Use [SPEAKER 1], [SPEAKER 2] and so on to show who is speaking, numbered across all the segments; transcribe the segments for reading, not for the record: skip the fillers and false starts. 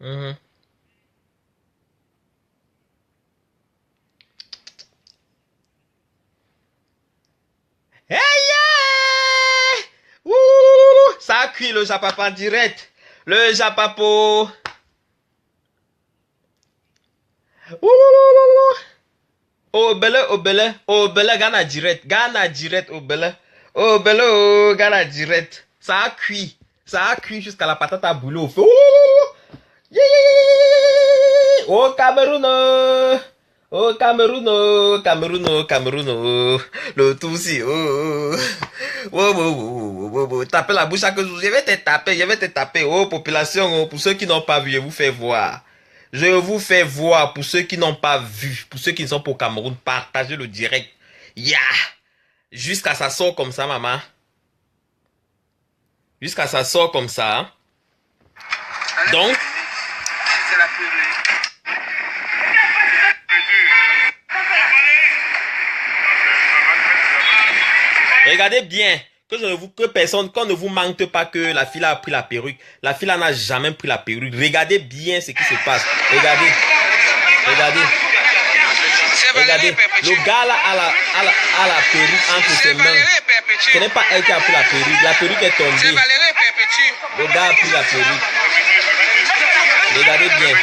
[SPEAKER 1] Mhm. Hey, yeah! Ouh, ça a cuit le japapa direct. Le japapo. Ouh. Obele, Ghana direct. Ghana direct, Obele. Obele, oh, Ghana direct. Ça a cuit jusqu'à la patate à bouler au feu. Ouh. Yeah, yeah, yeah. Oh, Cameroun. Oh, Cameroun, oh, Cameroun, oh, Cameroun, oh. Le Tutsi, oh, oh. Oh, oh, oh, oh, oh. Tapez la bouche chaque jour. Je vais te taper. Oh, population, oh, pour ceux qui n'ont pas vu, je vous fais voir. Je vous fais voir pour ceux qui n'ont pas vu, pour ceux qui ne sont pas au Cameroun, partagez le direct. Yeah! Jusqu'à ça sort comme ça, maman. Jusqu'à ça sort comme ça. Donc,
[SPEAKER 2] c'est la purée.
[SPEAKER 1] regardez bien. Qu'on ne vous manque pas que la fille a pris la perruque. La fille n'a jamais pris la perruque. Regardez bien ce qui se passe. Regardez. Regardez. Regardez. Le gars là a la perruque entre ses mains. Ce n'est pas elle qui a pris la perruque. La perruque est tombée. Le gars a pris la perruque. Regardez bien.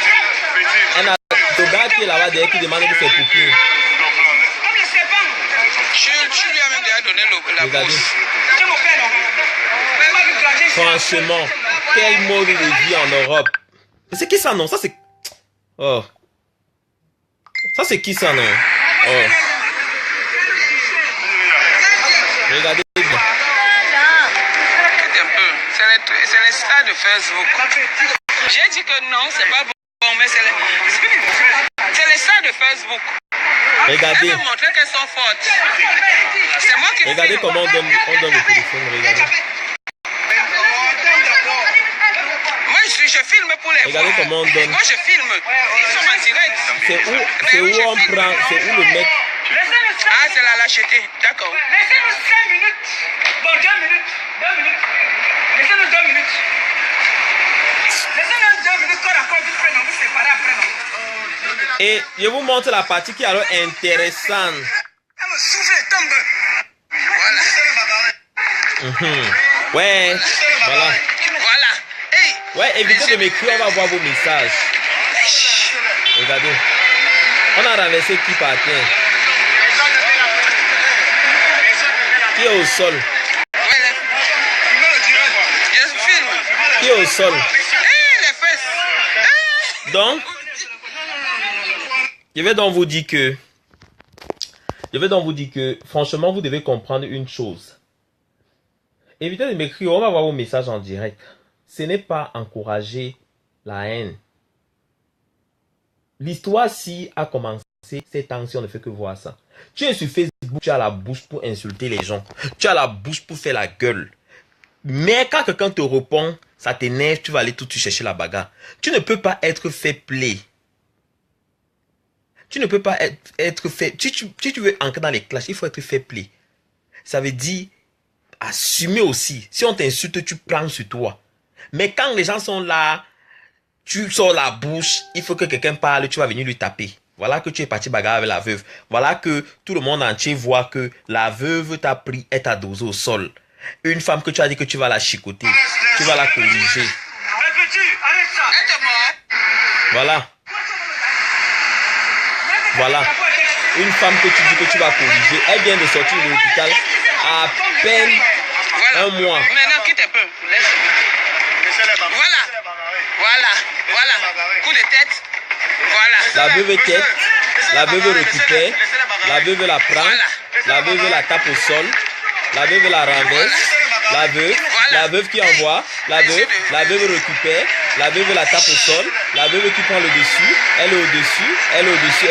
[SPEAKER 1] Le gars qui est là-bas derrière qui demande que c'est pour qui.
[SPEAKER 2] Je lui ai même déjà donné la
[SPEAKER 1] Regardez.
[SPEAKER 2] bourse.
[SPEAKER 1] Franchement, quel mode de vie en Europe. Mais c'est qui ça, non? Ça, c'est... Oh. Ça, c'est qui ça, non? Oh. Regardez bien.
[SPEAKER 2] Un peu. C'est les stars de Facebook. J'ai dit que non, c'est pas bon, mais c'est les stars de Facebook.
[SPEAKER 1] Regardez.
[SPEAKER 2] Elles me montrent qu'elles sont fortes. C'est moi qui
[SPEAKER 1] Regardez
[SPEAKER 2] filme.
[SPEAKER 1] comment on donne le téléphone. Regardez.
[SPEAKER 2] Moi, je filme pour les
[SPEAKER 1] Regardez
[SPEAKER 2] voir.
[SPEAKER 1] comment on donne.
[SPEAKER 2] Moi, je filme. Ils sont en direct.
[SPEAKER 1] C'est où on prend, c'est où le mec.
[SPEAKER 2] Ah, c'est la lâcheté. D'accord.
[SPEAKER 3] Laissez-nous 5 minutes. Bon, 2 minutes. 2 minutes. Laissez-nous 2 minutes. Laissez-nous 2 minutes qu'on raconte vite fait, on vous séparer après, non?
[SPEAKER 1] Et je vous montre la partie qui est alors intéressante.
[SPEAKER 2] Elle me souffle, tombe. Voilà.
[SPEAKER 1] Ouais, voilà.
[SPEAKER 2] Voilà. Hey.
[SPEAKER 1] Ouais, évitez de m'écrire, on va voir vos messages. Regardez. On a renversé qui par terre. Qui est au sol?
[SPEAKER 2] Voilà. Je filme.
[SPEAKER 1] Qui est au sol?
[SPEAKER 2] Hey, les fesses.
[SPEAKER 1] Donc, je vais donc vous dire que, franchement, vous devez comprendre une chose. Évitez de m'écrire, on va voir vos messages en direct. Ce n'est pas encourager la haine. L'histoire-ci a commencé ces temps si on ne fait que voir ça. Tu es sur Facebook, tu as la bouche pour insulter les gens. Tu as la bouche pour faire la gueule. Mais quand quelqu'un te répond, ça t'énerve, tu vas aller tout de suite chercher la bagarre. Tu ne peux pas être fair play. Tu ne peux pas être fait. Si tu veux entrer dans les clashs, il faut être fair play. Ça veut dire assumer aussi. Si on t'insulte, tu prends sur toi. Mais quand les gens sont là, tu sors la bouche, il faut que quelqu'un parle, tu vas venir lui taper. Voilà que tu es parti bagarre avec la veuve. Voilà que tout le monde entier voit que la veuve t'a pris et t'a dosé au sol. Une femme que tu as dit que tu vas la chicoter, tu vas la corriger.
[SPEAKER 3] Arrête ça.
[SPEAKER 2] Elle est morte.
[SPEAKER 1] Voilà. Voilà. Une femme que tu dis que tu vas corriger, elle vient de sortir de l'hôpital à peine
[SPEAKER 2] Voilà.
[SPEAKER 1] un mois.
[SPEAKER 2] Maintenant, quitte un peu. Voilà. Voilà. Voilà. Coup de tête. Voilà.
[SPEAKER 1] La veuve est tête, la veuve récupère, la veuve la prend, la veuve la tape au sol, la veuve la renverse, la veuve qui envoie, la veuve récupère, la veuve la tape au sol, la veuve qui prend le dessus, elle est au-dessus,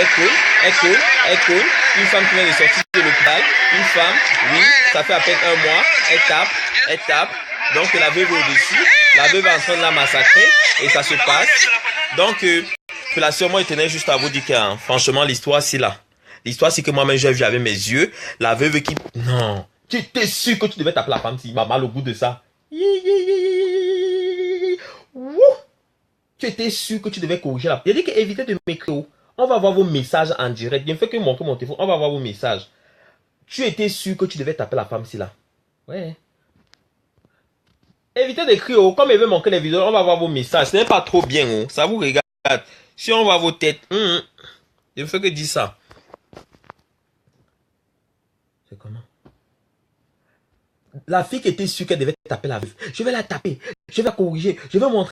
[SPEAKER 1] elle colle. Une femme qui vient de sortir de l'hôpital, une femme, oui, ça fait à peine un mois, elle tape, donc la veuve est au-dessus, la veuve est en train de la massacrer, et ça se passe. Donc, moi, il tenait juste à vous dire que, hein, franchement, l'histoire, c'est là. L'histoire, c'est que moi-même, j'ai vu avec mes yeux, la veuve qui... Non, tu étais sûr que tu devais t'appeler la femme s'il m'a mal au bout de ça. Wouh. Tu étais sûr que tu devais corriger la... Il a dit qu'évitez de m'écrire. On va voir vos messages en direct. Il ne fait que montrer mon téléphone. On va voir vos messages. Tu étais sûr que tu devais taper la femme, si là. Ouais. Évitez d'écrire. Comme il veut manquer les vidéos, on va voir vos messages. Ce n'est pas trop bien. Oh. Ça vous regarde. Si on voit vos têtes. Je ne fais que dire ça. C'est comment? La fille qui était sûre qu'elle devait taper la veuve. Je vais la taper. Je vais la corriger. Je vais montrer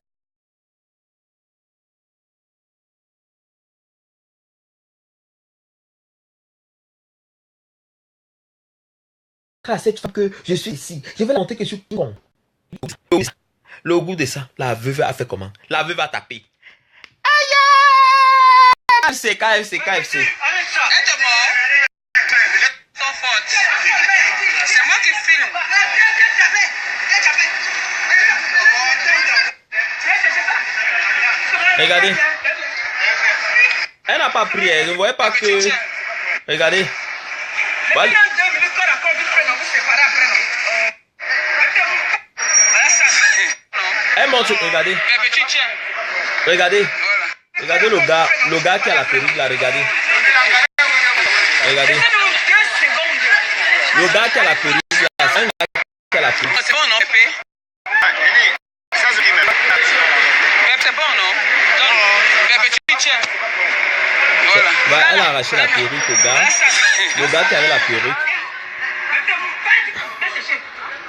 [SPEAKER 1] à cette femme que je suis ici. Je vais montrer que je suis con. Le goût de ça, la veuve a fait comment? La veuve a tapé. Aïe! KFC, KFC, KFC.
[SPEAKER 2] Elle est morte. Trop forte. C'est moi qui filme.
[SPEAKER 1] Regardez. Elle n'a pas pris, elle ne voyait pas que... Regardez. Voilà. Elle montre, regardez. Regardez. Regardez le gars qui a la perruque là, regardez. Regardez. Le gars qui a la perruque là, c'est un gars qui a la perruque.
[SPEAKER 2] C'est bon, non, Pépé? C'est bon, non? Pépé, tu tiens. Voilà.
[SPEAKER 1] Bah, elle a arraché la perruque au gars. Le gars qui avait la perruque.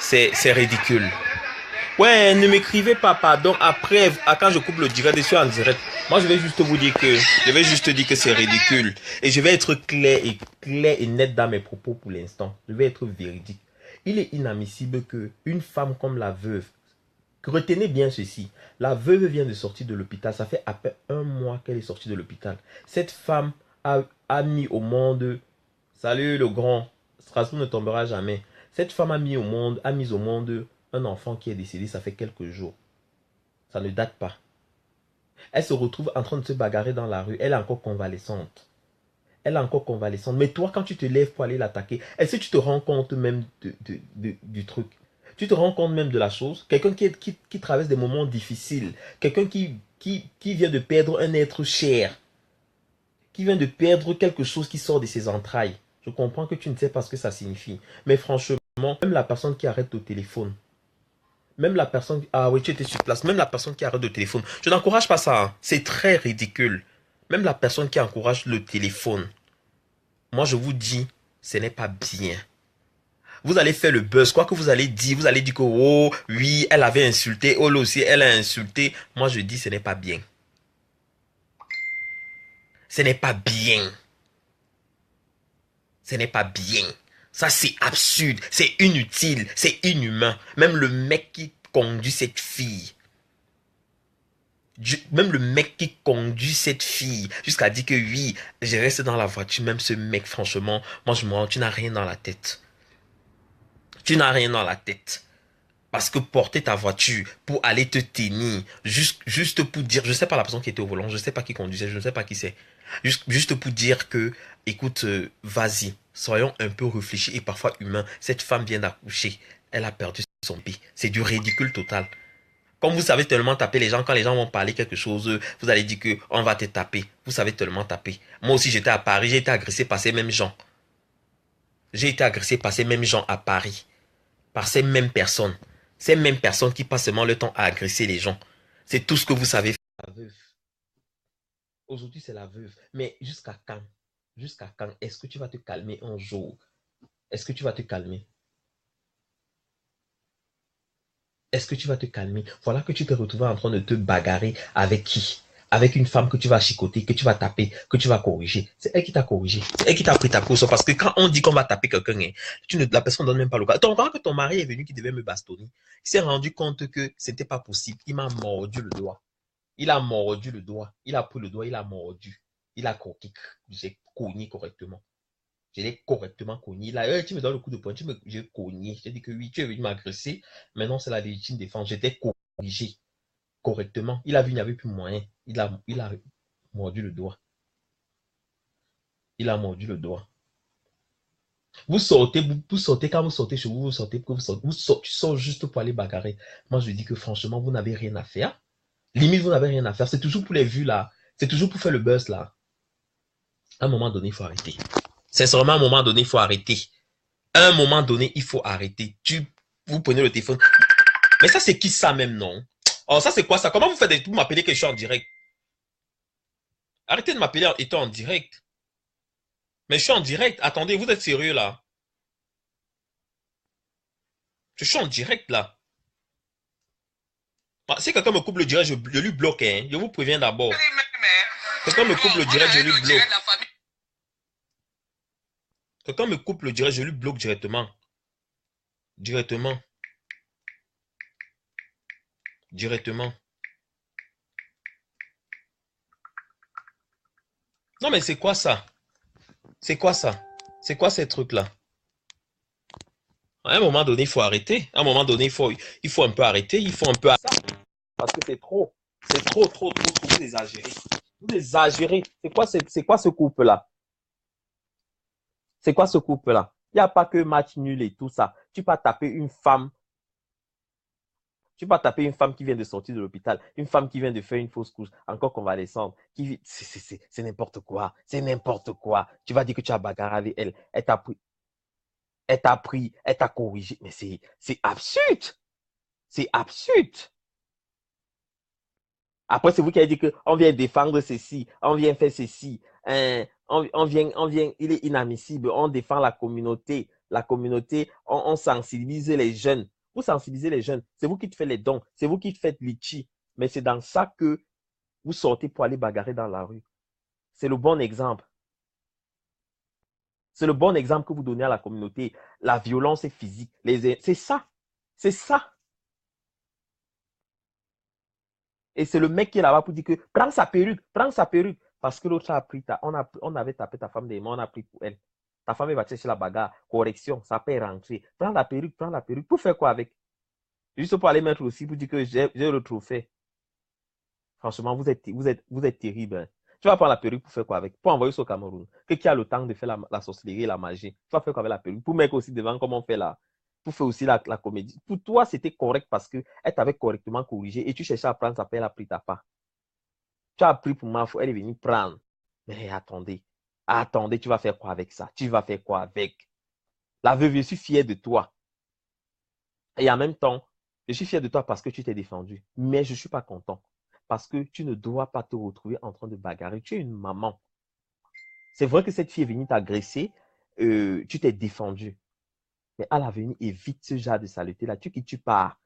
[SPEAKER 1] C'est ridicule. Ouais, ne m'écrivez pas, pardon. Après, quand je coupe le direct, je suis en direct. Moi, je vais juste vous dire que, c'est ridicule. Et je vais être clair et net dans mes propos pour l'instant. Je vais être véridique. Il est inadmissible que une femme comme la veuve, retenez bien ceci, la veuve vient de sortir de l'hôpital. Ça fait à peine 1 mois qu'elle est sortie de l'hôpital. Cette femme a mis au monde, salut le grand, Strasbourg ne tombera jamais. Cette femme a mis au monde un enfant qui est décédé, ça fait quelques jours. Ça ne date pas. Elle se retrouve en train de se bagarrer dans la rue. Elle est encore convalescente. Mais toi, quand tu te lèves pour aller l'attaquer, est-ce que tu te rends compte même du truc? Tu te rends compte même de la chose? Quelqu'un qui traverse des moments difficiles. Quelqu'un qui vient de perdre un être cher. Qui vient de perdre quelque chose qui sort de ses entrailles. Je comprends que tu ne sais pas ce que ça signifie. Mais franchement, même la personne qui arrête au téléphone, même la personne... Ah oui, tu étais sur place. Même la personne qui arrête le téléphone. Je n'encourage pas ça. Hein. C'est très ridicule. Même la personne qui encourage le téléphone. Moi, je vous dis, ce n'est pas bien. Vous allez faire le buzz. Quoi que vous allez dire que, oh, oui, elle avait insulté. Oh, là aussi, elle a insulté. Moi, je dis, ce n'est pas bien. Ce n'est pas bien. Ce n'est pas bien. Ça, c'est absurde, c'est inutile, c'est inhumain. Même le mec qui conduit cette fille, jusqu'à dire que oui, je reste dans la voiture, même ce mec, franchement, moi, tu n'as rien dans la tête. Tu n'as rien dans la tête. Parce que porter ta voiture pour aller te tenir, juste pour dire, je ne sais pas la personne qui était au volant, je ne sais pas qui conduisait, je ne sais pas qui c'est. Juste pour dire que, écoute, vas-y, soyons un peu réfléchis et parfois humains. Cette femme vient d'accoucher, elle a perdu son bébé. C'est du ridicule total. Comme vous savez tellement taper les gens, quand les gens vont parler quelque chose, vous allez dire que on va te taper. Vous savez tellement taper. Moi aussi, j'étais à Paris, j'ai été agressé par ces mêmes gens. À Paris. Par ces mêmes personnes. Ces mêmes personnes qui passent seulement le temps à agresser les gens. C'est tout ce que vous savez. La veuve. Aujourd'hui, c'est la veuve. Mais jusqu'à quand? Jusqu'à quand? Est-ce que tu vas te calmer un jour? Est-ce que tu vas te calmer? Est-ce que tu vas te calmer? Voilà que tu t'es retrouvé en train de te bagarrer avec qui? Avec une femme que tu vas chicoter, que tu vas taper, que tu vas corriger. C'est elle qui t'a corrigé. C'est elle qui t'a pris ta course. Parce que quand on dit qu'on va taper quelqu'un, la personne ne donne même pas le cas. Quand ton mari est venu qui devait me bastonner, il s'est rendu compte que c'était pas possible. Il m'a mordu le doigt. Il a mordu le doigt. Il a pris le doigt, il a mordu. Il a croqué. J'ai cogné correctement. Je l'ai correctement cogné. Là, tu me donnes le coup de poing, j'ai cogné. J'ai dit que oui, tu es venu m'agresser. Maintenant, c'est la légitime défense. J'étais corrigé correctement. Il a vu, il n'y avait plus moyen. Il a mordu le doigt. Il a mordu le doigt. Vous sortez quand vous sortez chez vous, tu sors juste pour aller bagarrer. Moi, je dis que franchement, vous n'avez rien à faire. Limite, vous n'avez rien à faire. C'est toujours pour les vues, là. C'est toujours pour faire le buzz, là. À un moment donné, il faut arrêter. Sincèrement, à un moment donné, il faut arrêter. À un moment donné, il faut arrêter. Vous prenez le téléphone. Mais ça, c'est qui ça même, non? Oh, ça, c'est quoi ça? Comment vous faites pour m'appeler que je suis en direct? Arrêtez de m'appeler étant en direct. Mais je suis en direct. Attendez, vous êtes sérieux, là? Je suis en direct, là. Ah, si quelqu'un me coupe le direct, je lui bloque, hein. Je vous préviens d'abord. Quelqu'un me coupe le direct, je lui bloque. Quelqu'un me coupe le direct, je lui bloque directement. Directement. Directement. Non, mais c'est quoi ça? C'est quoi ça? C'est quoi ces trucs-là? À un moment donné, il faut arrêter. À un moment donné, il faut un peu arrêter. Il faut un peu arrêter. Parce que c'est trop. C'est trop, trop, trop, trop. Vous exagérez. Vous exagérez. C'est quoi ce couple-là? C'est quoi ce couple-là? Il n'y a pas que match nul et tout ça. Tu peux taper une femme. Tu peux taper une femme qui vient de sortir de l'hôpital, une femme qui vient de faire une fausse couche, encore convalescente. C'est n'importe quoi. C'est n'importe quoi. Tu vas dire que tu as bagarré avec elle. Elle t'a pris. Elle t'a corrigé. Mais c'est absurde. C'est absurde. Après, c'est vous qui avez dit qu'on vient défendre ceci, on vient faire ceci, on vient, il est inadmissible, on défend la communauté, on sensibilise les jeunes. Vous sensibilisez les jeunes, c'est vous qui faites les dons, c'est vous qui faites litchi, mais c'est dans ça que vous sortez pour aller bagarrer dans la rue. C'est le bon exemple. C'est le bon exemple que vous donnez à la communauté. La violence est physique. C'est ça. C'est ça. Et c'est le mec qui est là-bas pour dire que prends sa perruque. Parce que l'autre a pris on avait tapé ta femme des mains, on a pris pour elle. Ta femme va chercher la bagarre. Correction, ça peut rentrer. Prends la perruque. Pour faire quoi avec? Juste pour aller mettre aussi pour dire que j'ai le trophée. Franchement, vous êtes terrible. Hein. Tu vas prendre la perruque pour faire quoi avec? Pour envoyer ça au Cameroun. Qui a le temps de faire la sorcellerie, la magie. Tu vas faire quoi avec la perruque? Pour mettre aussi devant comment on fait là. Pour faire aussi la comédie. Pour toi, c'était correct parce qu'elle t'avait correctement corrigé et tu cherchais à prendre sa paix, elle a pris ta part. Tu as pris pour ma foi, elle est venue prendre. Mais attendez, tu vas faire quoi avec ça? Tu vas faire quoi avec? La veuve, je suis fier de toi. Et en même temps, je suis fier de toi parce que tu t'es défendu. Mais je ne suis pas content. Parce que tu ne dois pas te retrouver en train de bagarrer. Tu es une maman. C'est vrai que cette fille est venue t'agresser. Tu t'es défendu. Mais à l'avenir, évite ce genre de saleté-là. Tu pars.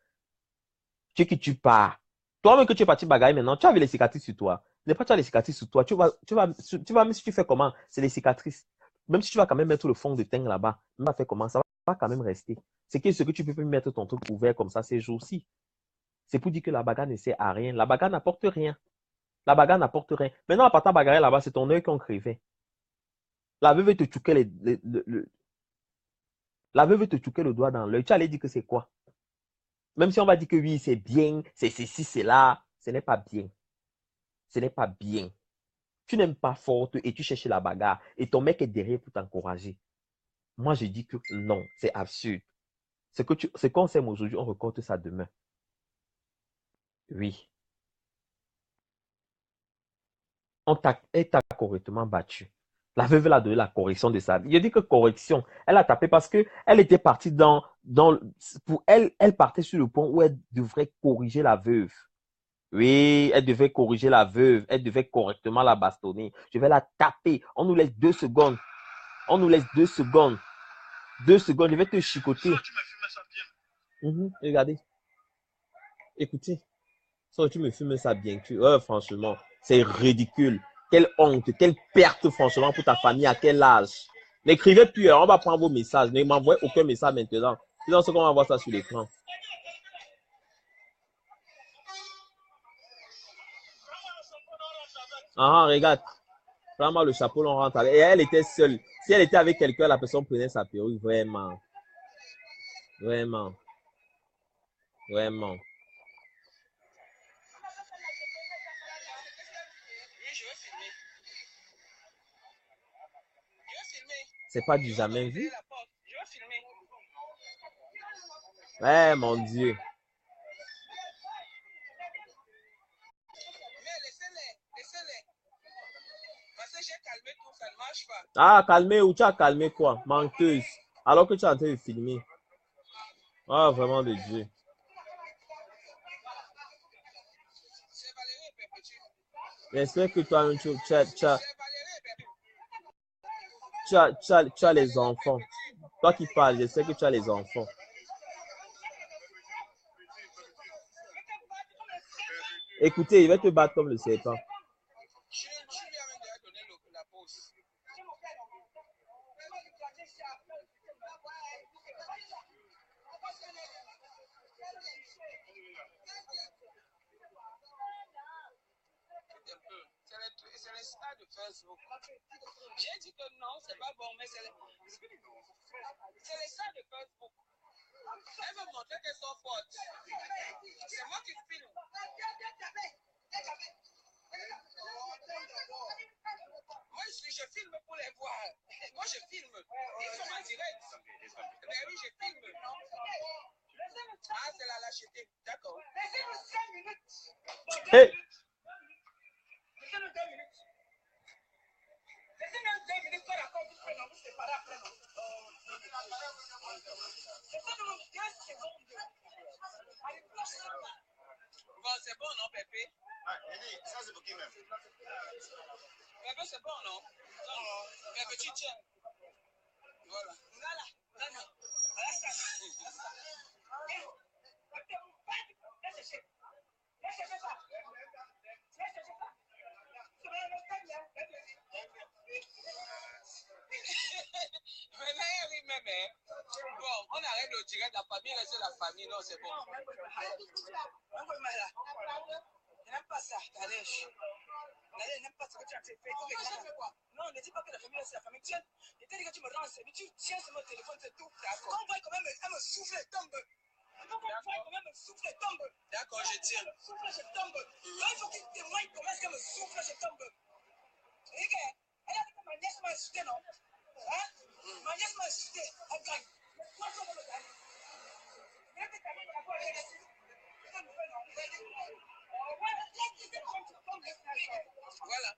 [SPEAKER 1] Toi-même que tu es parti bagarrer maintenant, tu avais les cicatrices sur toi. N'est pas tu as les cicatrices sur toi. Tu vas, même si tu fais comment, c'est les cicatrices. Même si tu vas quand même mettre le fond de teint là-bas, même pas faire comment, ça va quand même rester. C'est ce que tu peux mettre ton truc ouvert comme ça ces jours-ci. C'est pour dire que la bagarre ne sert à rien. La bagarre n'apporte rien. Maintenant, à partir de bagarrer là-bas, c'est ton œil qu'on crevait. La veuve te chouquait la veuve te chouquait le doigt dans l'œil. Tu allais dire que c'est quoi? Même si on va dire que oui, c'est bien, c'est ceci, c'est là, ce n'est pas bien. Ce n'est pas bien. Tu n'aimes pas forte et tu cherches la bagarre et ton mec est derrière pour t'encourager. Moi, je dis que non, c'est absurde. Ce qu'on sème aujourd'hui, on récolte ça demain. Oui. Elle t'a correctement battu. La veuve a donné la correction de sa vie. Je dis que correction, elle a tapé parce qu'elle était partie pour elle, elle partait sur le point où elle devrait corriger la veuve. Oui, elle devait corriger la veuve. Elle devait correctement la bastonner. Je vais la taper. On nous laisse 2 secondes. 2 secondes, je vais te chicoter. Regardez. Écoutez. Ça, tu me filmes ça bien. Franchement, c'est ridicule. Quelle honte, quelle perte, franchement, pour ta famille, à quel âge. N'écrivez plus, on va prendre vos messages. Ne m'envoyez aucun message maintenant. Sinon, c'est qu'on va voir ça sur l'écran. Regarde. Prends-moi le chapeau, on rentre avec. Et elle était seule. Si elle était avec quelqu'un, la personne prenait sa perruque. Vraiment. Vraiment. Vraiment. C'est pas du jamais vu. Ouais, mon Dieu.
[SPEAKER 2] j'ai calmé tout, ça ne marche pas.
[SPEAKER 1] Ah, calmé ou tu as calmé quoi? Menteuse. Alors que tu es en train de filmer. Ah, vraiment de Dieu.
[SPEAKER 2] C'est Valérie et Perpétue.
[SPEAKER 1] J'espère que toi-même,
[SPEAKER 2] C'est Valérie et Perpétue.
[SPEAKER 1] tu as les enfants. Toi qui parles, je sais que tu as les enfants. Écoutez, il va te battre comme le serpent.
[SPEAKER 2] Je lui ai même déjà donné la pause. C'est les stars de Facebook. J'ai dit que non, c'est pas bon, mais c'est les stars de Facebook. Elle veut montrer qu'elles sont fortes. C'est moi qui filme. Moi, je filme pour les voir. Moi, je filme. Ils sont en direct. Mais oui, je filme. Ah, c'est la lâcheté. D'accord. Laissez-nous 5 minutes.
[SPEAKER 1] Hey.
[SPEAKER 2] Laissez-nous 2 minutes. Laissez-nous 2 minutes. Toi, d'accord, vous pouvez nous séparer après. Laissez-nous 2 secondes. Bon, c'est bon, non, Pépé?
[SPEAKER 3] Ça, c'est pour qui même?
[SPEAKER 2] Pépé, c'est bon, non? Pépé, tu tiens. Voilà. Voilà. Bon, on arrête de tirer de la famille, rester la famille, non, c'est bon. Je n'aime pas ça, Kalech. Je n'aime pas ce que tu as fait. Non, ne dis pas que la famille, c'est la famille. Tiens, je t'ai dit que tu me rends un service. Tu tiens sur mon téléphone, c'est tout. D'accord. On voit quand même, elle me souffle et tombe. On voit quand même, elle me souffle et tombe. D'accord, je tiens. Souffle, je tombe. Là, il faut qu'il témoigne comment est-ce qu'elle me souffle, je tombe. Regarde, elle a dit que ma nièce m'a insulté, non? Hein? Ma nièce m'a insulté. Elle gagne. Moi, je me gagne. Voilà.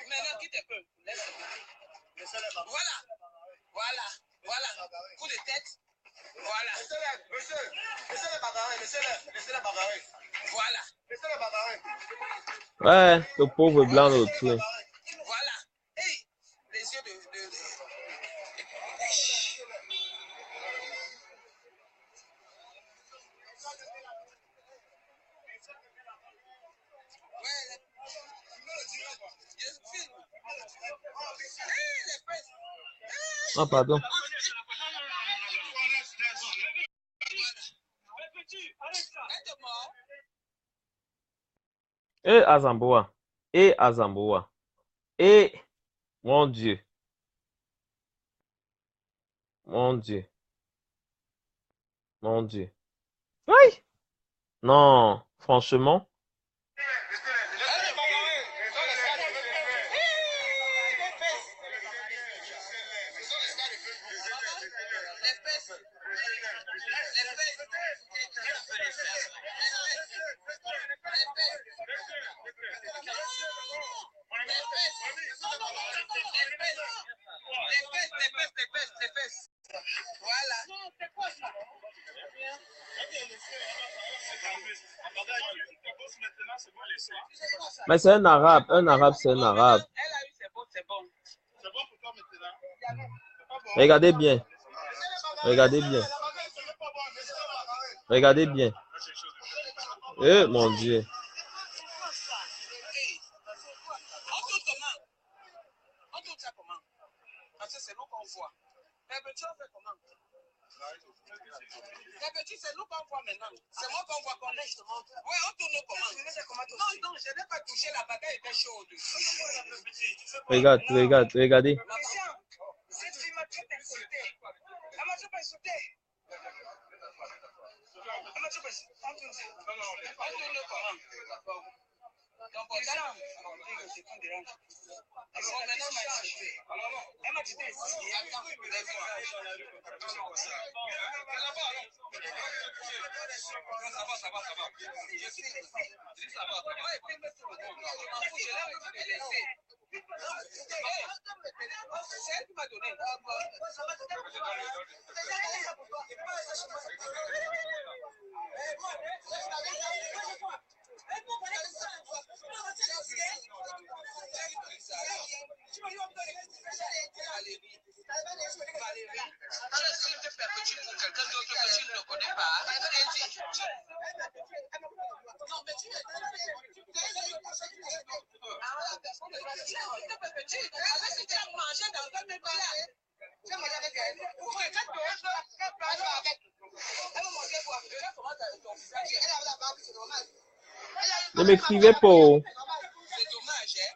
[SPEAKER 2] Maintenant, quitte un peu. Voilà. Voilà. Voilà. Coup de tête. Voilà. Laissez-les bagarrer. Laissez-les bagarrer. Voilà. Laissez-les bagarrer.
[SPEAKER 1] Ouais, le pauvre blanc de tuer.
[SPEAKER 2] Voilà. Hey, les yeux de... Ouais, je filme. Hey, les fesses.
[SPEAKER 1] Ah, pardon. Et Azamboa. Et Azamboa. Et mon Dieu. Mon Dieu. Mon Dieu. Oui. Non, franchement. Mais c'est un arabe. Un arabe, c'est un arabe. Regardez bien. Regardez bien. Regardez bien. Eh, mon Dieu.
[SPEAKER 2] On tourne ça comment? Parce que c'est nous qu'on voit. Mais petit, on fait comment? Les petits, c'est nous qu'on voit maintenant. C'est moi qu'on voit qu'on est. Oui, on tourne comment? Non, je n'ai pas touché, la bagaille était chaude.
[SPEAKER 1] Regarde, regarde, regardez.
[SPEAKER 2] Cette fille m'a trop insulté. Elle m'a trop insulté. Elle m'a trop insulté. On tourne comment? Donc, on s'en elle m'a dit
[SPEAKER 1] Ne m'écrivez pas.
[SPEAKER 2] C'est dommage, hein?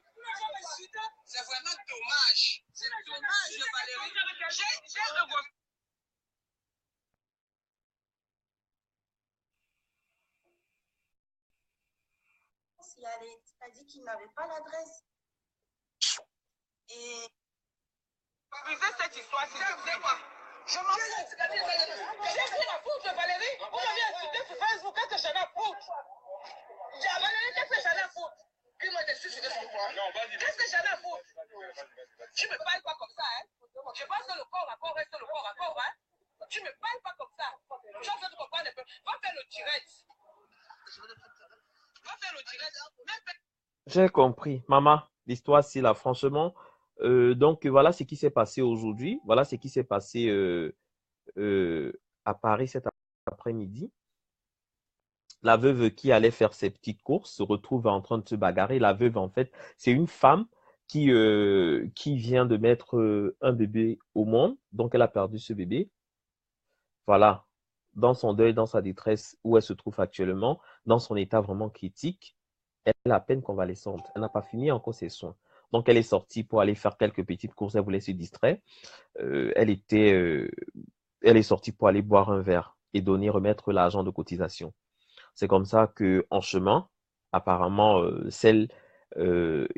[SPEAKER 2] C'est vraiment dommage. C'est dommage, Valérie. J'ai revu.
[SPEAKER 4] Il a dit qu'il n'avait pas l'adresse. Et
[SPEAKER 2] Brisez cette histoire, s'il vous plaît. Je m'en fous. J'ai pris la foutre, Valérie. Vous m'avez insulté sur Facebook. Qu'est-ce que j'en ai à foutre? Valérie, qu'est-ce que j'en ai à foutre? Puis moi, je suis sur moi. Qu'est-ce que j'en ai à foutre? Tu me parles pas comme ça, hein? Je pense que le corps à corps reste le corps à corps, hein? Tu me parles pas comme ça. Tu as fait comprendre un peu. Va faire le direct. Va faire le direct.
[SPEAKER 1] J'ai compris. Maman, l'histoire, c'est là, franchement. Donc, voilà ce qui s'est passé aujourd'hui. Voilà ce qui s'est passé à Paris cet après-midi. La veuve qui allait faire ses petites courses se retrouve en train de se bagarrer. La veuve, en fait, c'est une femme qui vient de mettre un bébé au monde. Donc, elle a perdu ce bébé. Voilà. Dans son deuil, dans sa détresse, où elle se trouve actuellement, dans son état vraiment critique, elle est à peine convalescente. Elle n'a pas fini encore ses soins. Donc, elle est sortie pour aller faire quelques petites courses. Elle voulait se distraire. Elle est sortie pour aller boire un verre et remettre l'argent de cotisation. C'est comme ça qu'en chemin, apparemment, celle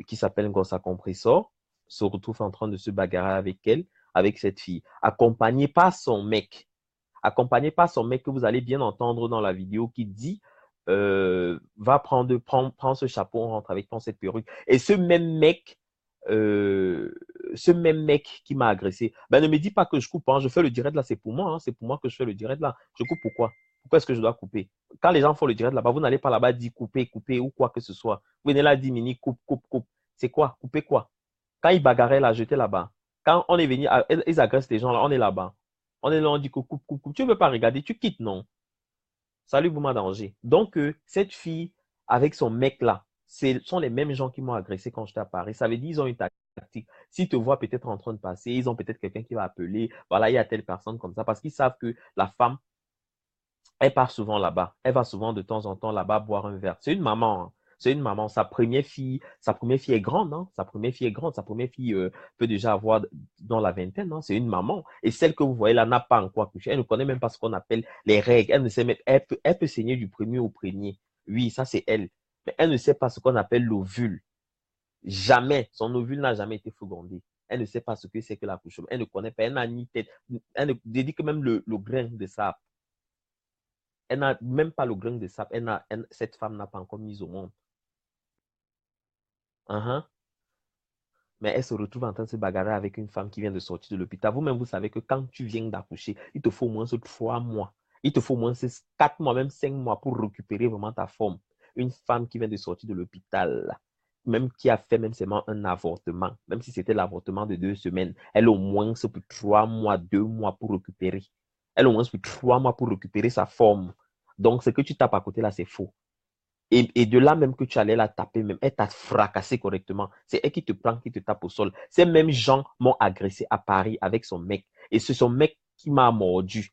[SPEAKER 1] qui s'appelle Ngossa Compressor se retrouve en train de se bagarrer avec elle, avec cette fille, accompagnée par son mec. Accompagné par son mec que vous allez bien entendre dans la vidéo qui dit va prends ce chapeau, on rentre avec, prends cette perruque. Et ce même mec qui m'a agressé, ben ne me dis pas que je coupe, hein, je fais le direct là, c'est pour moi, hein, c'est pour moi que je fais le direct là. Je coupe pourquoi? Pourquoi est-ce que je dois couper? Quand les gens font le direct là-bas, vous n'allez pas là-bas dire couper, couper ou quoi que ce soit. Vous venez là dire mini, coupe, coupe, coupe. C'est quoi? Couper quoi? Quand ils bagarraient là, j'étais là-bas. Quand on est venu, ils agressent les gens là, on est là-bas. On est là, on dit que coupe, coupe, coupe. Tu ne veux pas regarder, tu quittes, non? Salut, Bouma Danger. Donc, cette fille, avec son mec là, ce sont les mêmes gens qui m'ont agressé quand j'étais à Paris. Ça veut dire qu'ils ont une tactique. S'ils te voient peut-être en train de passer, ils ont peut-être quelqu'un qui va appeler. Voilà, il y a telle personne comme ça. Parce qu'ils savent que la femme, elle part souvent là-bas. Elle va souvent de temps en temps là-bas boire un verre. C'est une maman, hein. C'est une maman. Sa première fille est grande, hein. Sa première fille est grande. Sa première fille peut déjà avoir dans la vingtaine, hein. C'est une maman. Et celle que vous voyez là n'a pas encore accouché. Elle ne connaît même pas ce qu'on appelle les règles. Elle ne sait même, elle peut saigner du premier au premier. Oui, ça c'est elle. Mais elle ne sait pas ce qu'on appelle l'ovule. Jamais. Son ovule n'a jamais été fécondé. Elle ne sait pas ce que c'est que l'accouchement. Elle ne connaît pas. Elle n'a ni tête. Elle ne dédie que même le grain de sable. Elle n'a même pas le grain de sable. Cette femme n'a pas encore mis au monde. Mais elle se retrouve en train de se bagarrer avec une femme qui vient de sortir de l'hôpital. Vous-même, vous savez que quand tu viens d'accoucher, il te faut au moins 3 mois. Il te faut au moins 4 mois, même 5 mois pour récupérer vraiment ta forme. Une femme qui vient de sortir de l'hôpital, même qui a fait même seulement un avortement, même si c'était l'avortement de 2 semaines, elle au moins se peut 3 mois, 2 mois pour récupérer. Elle au moins se peut 3 mois pour récupérer sa forme. Donc, ce que tu tapes à côté là, c'est faux. Et de là même que tu allais la taper, même, elle t'a fracassé correctement. C'est elle qui te prend, qui te tape au sol. Ces mêmes gens m'ont agressé à Paris avec son mec. Et c'est son mec qui m'a mordu.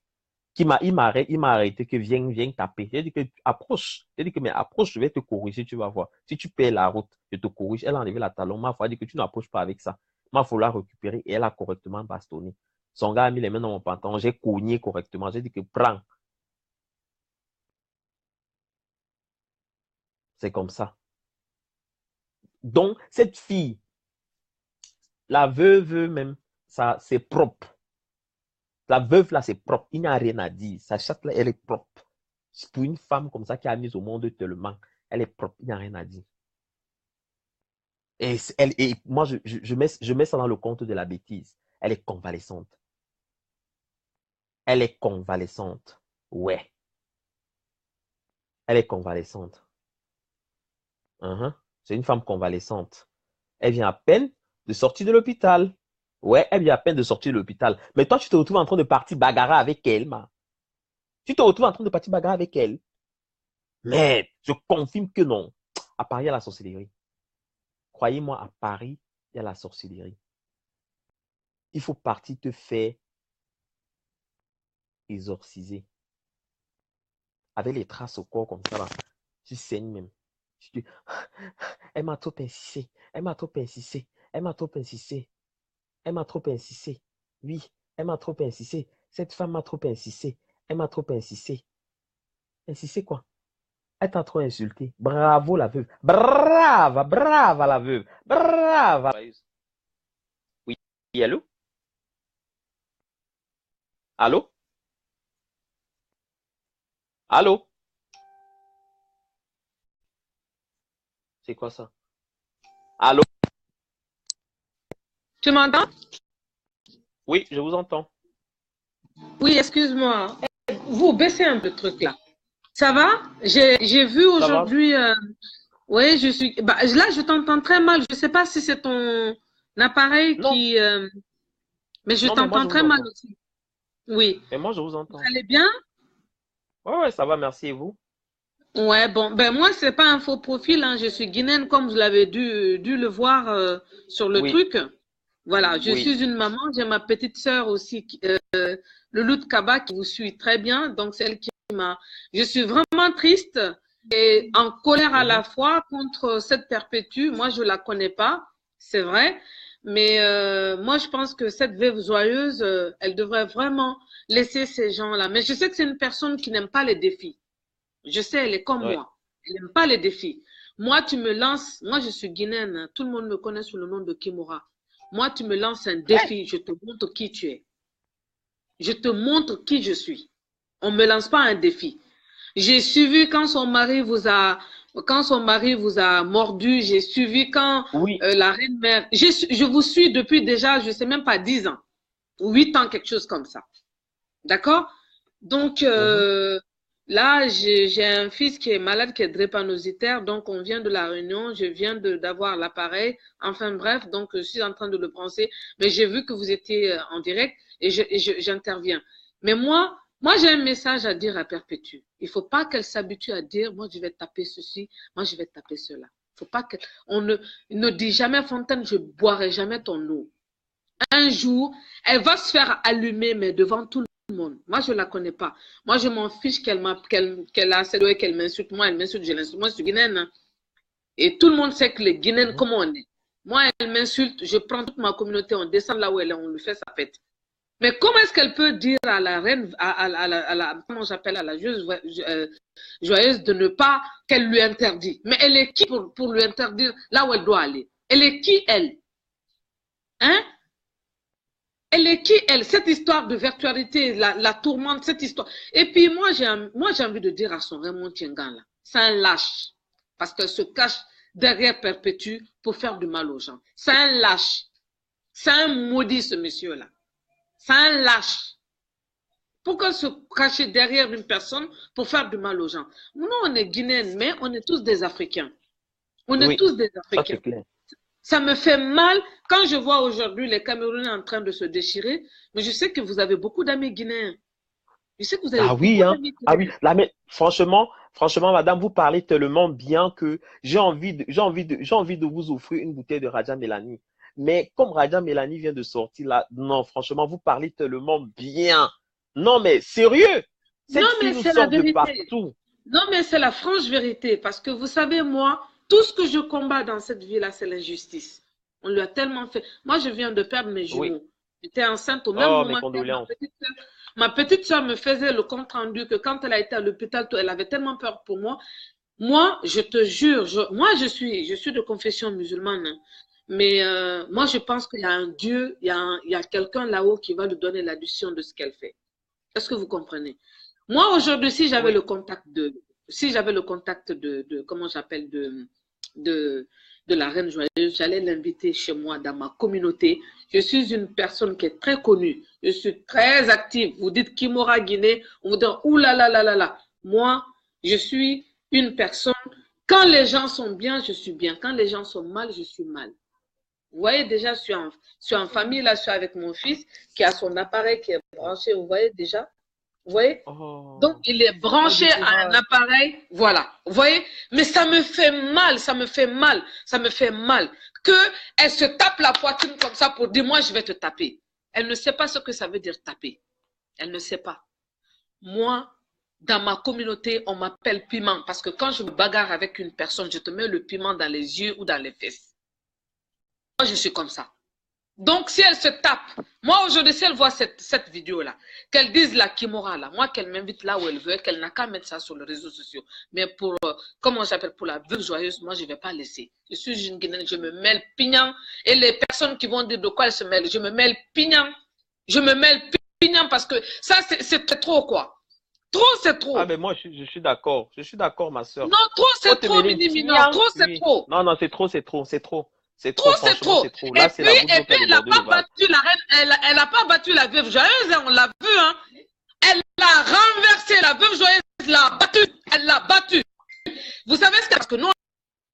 [SPEAKER 1] Il m'a arrêté que viens taper. J'ai dit que approche. J'ai dit que mais approche, je vais te corriger, tu vas voir. Si tu perds la route, je te corrige. Elle a enlevé la talon. Ma foi, elle dit que tu n'approches pas avec ça. Ma foi, la récupérer et elle a correctement bastonné. Son gars a mis les mains dans mon pantalon. J'ai cogné correctement. J'ai dit que prends. C'est comme ça. Donc, cette fille, la veuve même, ça, c'est propre. La veuve là, c'est propre. Il n'y a rien à dire. Sa chatte là, elle est propre. Pour une femme comme ça qui a mis au monde tellement, elle est propre. Il n'y a rien à dire. Et moi, je mets ça dans le compte de la bêtise. Elle est convalescente. Elle est convalescente. Ouais. Elle est convalescente. C'est une femme convalescente. Elle vient à peine de sortir de l'hôpital. Ouais, elle vient à peine de sortir de l'hôpital. Mais toi, tu te retrouves en train de partir bagarrer avec elle, ma. Tu te retrouves en train de partir bagarrer avec elle. Mais je confirme que non. À Paris, il y a la sorcellerie. Croyez-moi, à Paris, il y a la sorcellerie. Il faut partir te faire exorciser. Avec les traces au corps comme ça, là. Tu saignes même. Tu dis, elle m'a trop insisté. Elle m'a trop insisté. Elle m'a trop insisté. Elle m'a trop insisté. Oui, elle m'a trop insisté. Cette femme m'a trop insisté. Elle m'a trop insisté. Insisté quoi? Elle t'a trop insulté. Bravo la veuve. Brava, brava la veuve. Brava. Oui, allô? Allô? Allô? C'est quoi ça? Allô?
[SPEAKER 5] Tu m'entends?
[SPEAKER 1] Oui, je vous entends.
[SPEAKER 5] Oui, excuse-moi. Vous baissez un peu le truc là. Ça va? J'ai vu aujourd'hui. Oui, je suis. Bah, là, je t'entends très mal. Je ne sais pas si c'est ton appareil
[SPEAKER 1] Non.
[SPEAKER 5] qui. Mais je
[SPEAKER 1] Non, mais moi,
[SPEAKER 5] t'entends
[SPEAKER 1] je vous
[SPEAKER 5] très mal
[SPEAKER 1] entends.
[SPEAKER 5] aussi. Oui.
[SPEAKER 1] Mais moi, je vous entends.
[SPEAKER 5] Vous allez bien?
[SPEAKER 1] Ouais, ça va, merci. Et vous?
[SPEAKER 5] Ouais, bon. Ben, moi, c'est pas un faux profil, hein. Je suis guinéenne, comme vous l'avez dû le voir sur le
[SPEAKER 1] Oui.
[SPEAKER 5] truc. Voilà, je
[SPEAKER 1] Oui.
[SPEAKER 5] suis une maman. J'ai ma petite sœur aussi, le Loup de Kaba, qui vous suit très bien. Donc, c'est elle qui m'a. Je suis vraiment triste et en colère à la fois contre cette perpétue. Moi, je la connais pas, c'est vrai. Mais moi, je pense que cette veuve joyeuse, elle devrait vraiment laisser ces gens-là. Mais je sais que c'est une personne qui n'aime pas les défis. Je sais, elle est comme
[SPEAKER 1] Ouais.
[SPEAKER 5] moi. Elle n'aime pas les défis. Moi, tu me lances. Moi, je suis guinéenne, hein. Tout le monde me connaît sous le nom de Kimura. Moi, tu me lances un défi. Je te montre qui tu es. Je te montre qui je suis. On ne me lance pas un défi. J'ai suivi quand son mari vous a mordu. J'ai suivi quand
[SPEAKER 1] Oui.
[SPEAKER 5] la reine mère. Je vous suis depuis déjà, je ne sais même pas, 10 ans. Ou 8 ans, quelque chose comme ça. D'accord? Donc, là, j'ai un fils qui est malade, qui est drépanocytaire. Donc, on vient de la Réunion. Je viens d'avoir l'appareil. Enfin, bref, donc, je suis en train de le penser. Mais j'ai vu que vous étiez en direct et j'interviens. Mais moi, j'ai un message à dire à Perpétue. Il ne faut pas qu'elle s'habitue à dire, moi, je vais taper ceci, moi, je vais taper cela. Il faut pas qu'on ne dit jamais, Fontaine, je boirai jamais ton eau. Un jour, elle va se faire allumer, mais devant tout le monde. Moi, je ne la connais pas. Moi, je m'en fiche qu'elle a qu'elle m'insulte. Moi, elle m'insulte, je l'insulte. Moi, je suis guinéenne. Hein. Et tout le monde sait que les Guinéens, comment on est. Moi, elle m'insulte, je prends toute ma communauté, on descend là où elle est, on lui fait sa fête. Mais comment est-ce qu'elle peut dire à la reine, comment j'appelle, à la joyeuse de ne pas, qu'elle lui interdit? Mais elle est qui pour lui interdire là où elle doit aller? Elle est qui, elle? Hein? Elle est qui, elle? Cette histoire de virtualité, la tourmente, cette histoire. Et puis, moi, j'ai envie de dire à son Raymond Tiengan, là, c'est un lâche. Parce qu'elle se cache derrière Perpétue pour faire du mal aux gens. C'est un lâche. C'est un maudit, ce monsieur-là. C'est un lâche. Pourquoi se cacher derrière une personne pour faire du mal aux gens? Nous, on est Guinéens, mais on est tous des Africains. On est tous des Africains.
[SPEAKER 1] Ça, c'est clair.
[SPEAKER 5] Ça me fait mal quand je vois aujourd'hui les Camerounais en train de se déchirer, mais je sais que vous avez beaucoup d'amis guinéens. Je sais que vous avez beaucoup d'amis guinéens.
[SPEAKER 1] Ah oui, là, mais franchement, madame, vous parlez tellement bien que j'ai envie de vous offrir une bouteille de Raja Mélanie. Mais comme Raja Mélanie vient de sortir là, non, franchement, vous parlez tellement bien. Non, mais sérieux. Cette fille nous sort de partout.
[SPEAKER 5] Non, mais c'est la franche vérité. Parce que vous savez, moi, tout ce que je combats dans cette vie-là, c'est l'injustice. On lui a tellement fait. Moi, je viens de perdre mes jumeaux. Oui. J'étais enceinte au même moment. Ma petite soeur me faisait le compte rendu que quand elle a été à l'hôpital, elle avait tellement peur pour moi. Moi, je te jure, moi, je suis de confession musulmane. Hein. Mais moi, je pense qu'il y a un Dieu, il y a quelqu'un là-haut qui va lui donner l'addition de ce qu'elle fait. Est-ce que vous comprenez? Moi, aujourd'hui, si j'avais le contact de comment j'appelle, de de la Reine Joyeuse, j'allais l'inviter chez moi dans ma communauté. Je suis une personne qui est très connue. Je suis très active. Vous dites Kimora Guinée, on vous dit ouh là là là là là. Moi, je suis une personne, quand les gens sont bien, je suis bien. Quand les gens sont mal, je suis mal. Vous voyez déjà, je suis en famille, là, je suis avec mon fils qui a son appareil qui est branché. Vous voyez déjà? Vous voyez? Donc, il est branché à un appareil. Voilà. Vous voyez? Mais ça me fait mal, ça me fait mal, ça me fait mal. Qu'elle se tape la poitrine comme ça pour dire, moi, je vais te taper. Elle ne sait pas ce que ça veut dire taper. Elle ne sait pas. Moi, dans ma communauté, on m'appelle piment parce que quand je me bagarre avec une personne, je te mets le piment dans les yeux ou dans les fesses. Moi, je suis comme ça. Donc, si elle se tape, moi aujourd'hui, si elle voit cette vidéo-là, qu'elle dise la Kimora, là, moi qu'elle m'invite là où elle veut, qu'elle n'a qu'à mettre ça sur les réseaux sociaux. Mais pour, comment j'appelle, pour la veuve joyeuse, moi je ne vais pas laisser. Je suis une Guinéenne, je me mêle pignant. Et les personnes qui vont dire de quoi elles se mêlent, je me mêle pignant. Je me mêle pignant parce que ça, c'est trop quoi. Trop, c'est trop.
[SPEAKER 1] Ah, mais moi, je suis d'accord. Je suis d'accord, ma soeur.
[SPEAKER 5] Non, trop, c'est trop, Minimino. Trop, c'est trop.
[SPEAKER 1] Non, non, c'est trop, c'est trop, c'est trop. C'est
[SPEAKER 5] trop,
[SPEAKER 1] trop,
[SPEAKER 5] c'est trop.
[SPEAKER 1] Là,
[SPEAKER 5] et puis, elle n'a pas battu la reine, elle n'a pas battu la veuve joyeuse, hein, on l'a vu. Hein. Elle l'a renversé, la veuve joyeuse l'a battue. Elle l'a battue. Vous savez ce que c'est? Parce que nous,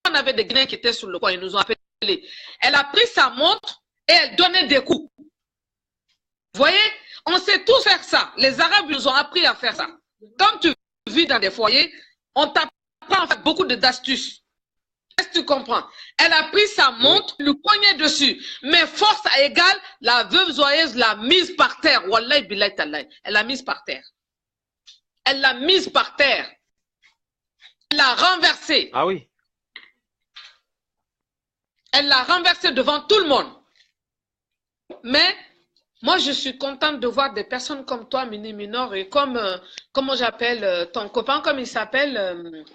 [SPEAKER 5] on avait des Guinéens qui étaient sur le coin, ils nous ont appelés. Elle a pris sa montre et elle donnait des coups. Vous voyez, on sait tous faire ça. Les Arabes nous ont appris à faire ça. Quand tu vis dans des foyers, on t'apprend en fait beaucoup d'astuces. Est-ce que tu comprends? Elle a pris sa montre, le poignet dessus. Mais force à égale, la veuve joyeuse l'a mise par terre. Wallahi billahi tallahi. Elle l'a mise par terre. Elle l'a mise par terre. Elle l'a renversée.
[SPEAKER 1] Ah oui.
[SPEAKER 5] Elle l'a renversée devant tout le monde. Mais moi, je suis contente de voir des personnes comme toi, Mini Minor, et comme, comment j'appelle ton copain, comme il s'appelle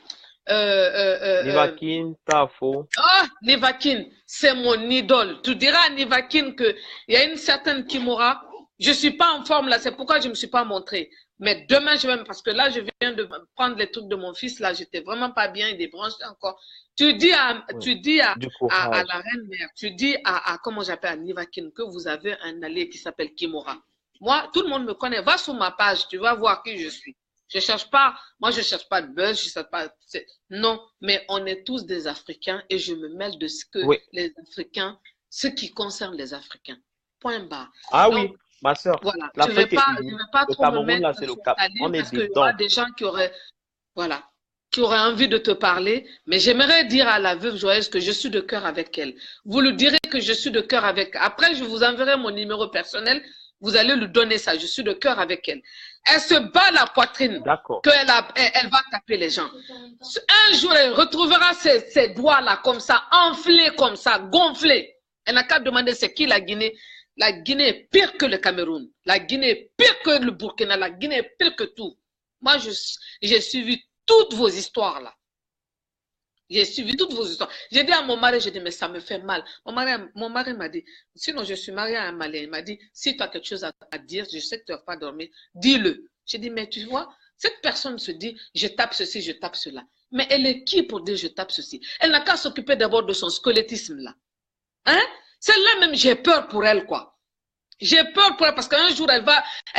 [SPEAKER 1] Nivakin, Tafo.
[SPEAKER 5] Ah, Nivakin, c'est mon idole. Tu diras à Nivakin qu'il y a une certaine Kimora. Je ne suis pas en forme là, c'est pourquoi je ne me suis pas montrée. Mais demain, je vais, parce que là, je viens de prendre les trucs de mon fils, là, j'étais vraiment pas bien, il est branché encore. Tu dis à la reine mère, tu dis à comment j'appelle, à Nivakin, que vous avez un allié qui s'appelle Kimora. Moi, tout le monde me connaît. Va sur ma page, tu vas voir qui je suis. Je cherche pas, moi je cherche pas de buzz, je cherche pas, non, mais on est tous des Africains et je me mêle de ce que les Africains, ce qui concerne les Africains. Point barre.
[SPEAKER 1] Ah
[SPEAKER 5] donc,
[SPEAKER 1] oui, ma soeur.
[SPEAKER 5] Voilà, je ne vais pas trop me mettre
[SPEAKER 1] là, c'est le cap. On est
[SPEAKER 5] parce qu'il y aura des gens qui auraient, voilà, qui auraient envie de te parler, mais j'aimerais dire à la veuve joyeuse que je suis de cœur avec elle. Vous lui direz que je suis de cœur avec elle. Après, je vous enverrai mon numéro personnel. Vous allez lui donner ça. Je suis de cœur avec elle. Elle se bat la poitrine. Elle va taper les gens. Un jour, elle retrouvera ses doigts-là comme ça, enflés comme ça, gonflés. Elle n'a qu'à demander c'est qui la Guinée. La Guinée est pire que le Cameroun. La Guinée est pire que le Burkina. La Guinée est pire que tout. Moi, j'ai suivi toutes vos histoires là. J'ai suivi toutes vos histoires. J'ai dit à mon mari, j'ai dit, mais ça me fait mal. Mon mari m'a dit, sinon je suis mariée à un Malien. Il m'a dit, si tu as quelque chose à dire, je sais que tu ne vas pas dormir, dis-le. J'ai dit, mais tu vois, cette personne se dit, je tape ceci, je tape cela. Mais elle est qui pour dire, je tape ceci? Elle n'a qu'à s'occuper d'abord de son squelettisme là. Hein? Celle-là même, j'ai peur pour elle, quoi. J'ai peur pour elle parce qu'un jour, elle